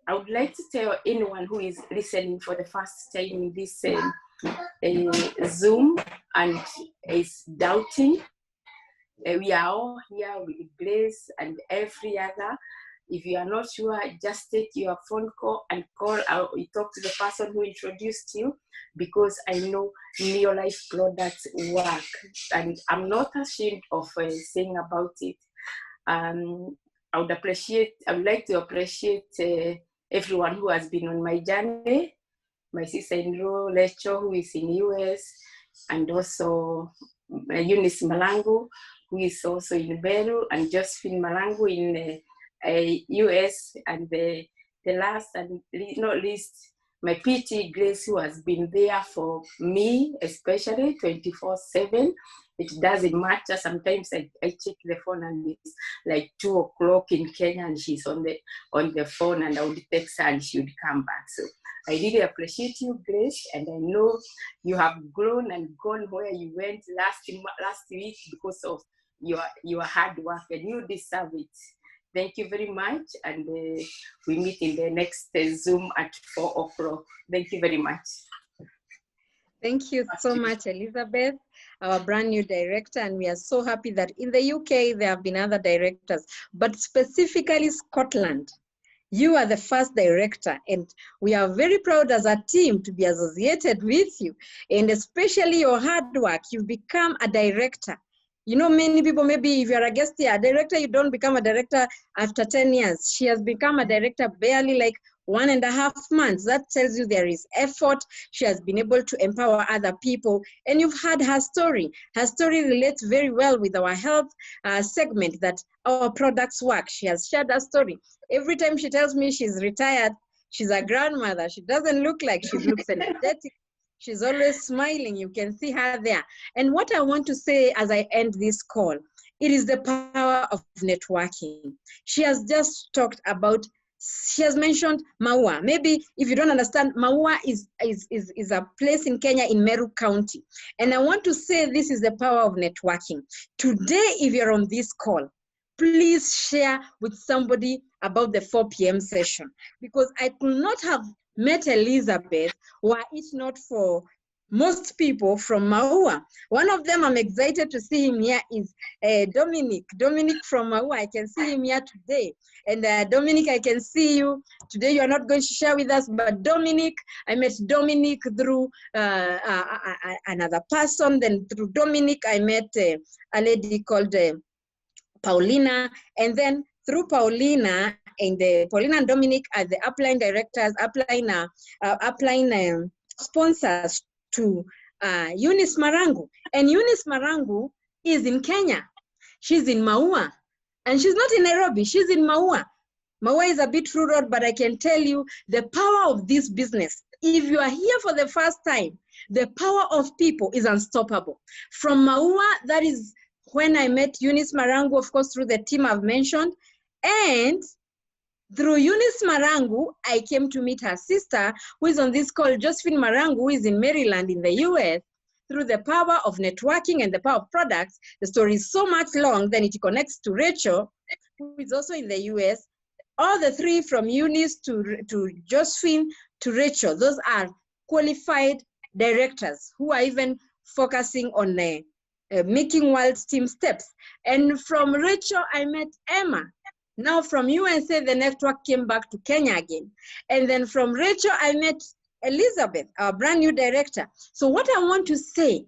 I would like to tell anyone who is listening for the first time in this Zoom and is doubting, we are all here with Grace and every other. If you are not sure, just take your phone call and call out, talk to the person who introduced you, because I know NEOLIFE products work, and I'm not ashamed of saying about it. I would like to appreciate everyone who has been on my journey. My sister-in-law, Lecho, who is in US, and also Eunice Malango, who is also in Beru, and Josephine Malango in US, and the last and not least, my PT Grace, who has been there for me, especially 24/7. It doesn't matter. Sometimes I check the phone and it's like 2 o'clock in Kenya and she's on the phone, and I would text her and she would come back. So I really appreciate you, Grace, and I know you have grown and gone where you went last week because of your hard work, and you deserve it. Thank you very much, and we meet in the next Zoom at 4 o'clock. Thank you very much. Thank you so much, Elizabeth, our brand new director, and we are so happy that in the UK there have been other directors, but specifically Scotland. You are the first director, and we are very proud as a team to be associated with you, and especially your hard work. You've become a director. You know, many people, maybe if you're a guest here, a director, you don't become a director after 10 years. She has become a director barely like 1.5 months. That tells you there is effort. She has been able to empower other people, and you've heard her story. Her story relates very well with our health segment, that our products work. She has shared her story. Every time she tells me she's retired, she's a grandmother. She doesn't look like she looks energetic. She's always smiling. You can see her there. And what I want to say as I end this call, it is the power of networking. She has just talked about, she has mentioned Maua. Maybe if you don't understand, Maua is a place in Kenya in Meru County. And I want to say this is the power of networking. Today, if you're on this call, please share with somebody about the 4 p.m. session, because I could not have met Elizabeth were it not for most people from Maua. One of them, I'm excited to see him here, is Dominic. Dominic from Maua, I can see him here today. And Dominic, I can see you. Today you are not going to share with us, but Dominic, I met Dominic through another person. Then through Dominic, I met a lady called Paulina. And then through Paulina, and Paulina and Dominic are the upline directors, upline sponsors to Eunice Marangu. And Eunice Marangu is in Kenya. She's in Maua. And she's not in Nairobi, she's in Maua. Maua is a bit rural, but I can tell you the power of this business. If you are here for the first time, the power of people is unstoppable. From Maua, that is when I met Eunice Marangu, of course, through the team I've mentioned. And through Eunice Marangu, I came to meet her sister, who is on this call, Josephine Marangu, who is in Maryland in the US. Through the power of networking and the power of products, the story is so much long, then it connects to Rachel, who is also in the US. All the three, from Eunice to Josephine to Rachel, those are qualified directors who are even focusing on making world team steps. And from Rachel, I met Emma. Now from USA, the network came back to Kenya again. And then from Rachel, I met Elizabeth, our brand new director. So what I want to say,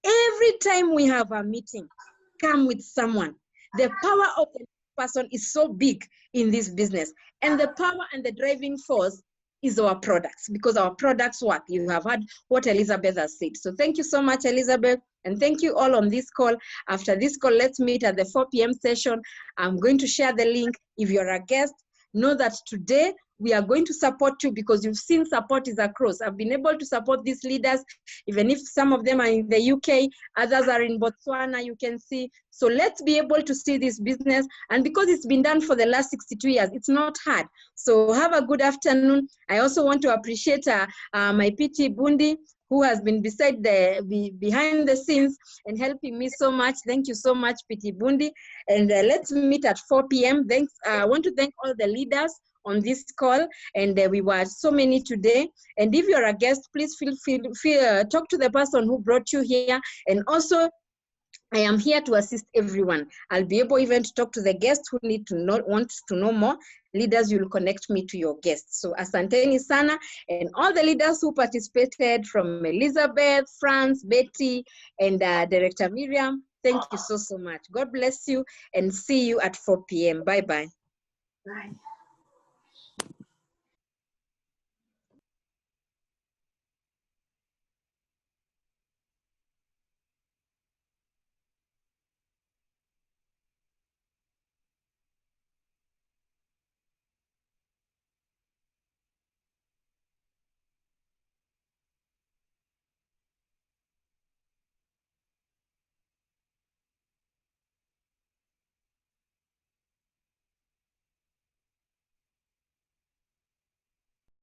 every time we have a meeting, come with someone. The power of the person is so big in this business. And the power and the driving force is our products, because our products work. You have heard what Elizabeth has said. So thank you so much, Elizabeth. And thank you all on this call. After this call, let's meet at the 4 p.m. session. I'm going to share the link. If you're a guest, know that today we are going to support you, because you've seen support is across. I've been able to support these leaders, even if some of them are in the UK, others are in Botswana, you can see. So let's be able to see this business. And because it's been done for the last 62 years, it's not hard. So have a good afternoon. I also want to appreciate my PT Bundi, who has been behind the scenes and helping me so much. Thank you so much, PT Bundi. And let's meet at 4 p.m. Thanks. I want to thank all the leaders on this call, and we were so many today. And if you're a guest, please talk to the person who brought you here. And also, I am here to assist everyone. I'll be able even to talk to the guests who want to know more. Leaders, you'll connect me to your guests. So asanteni sana, and all the leaders who participated, from Elizabeth, France, Betty, and Director Miriam, thank you so much. God bless you, and see you at 4 p.m. Bye-bye. Bye.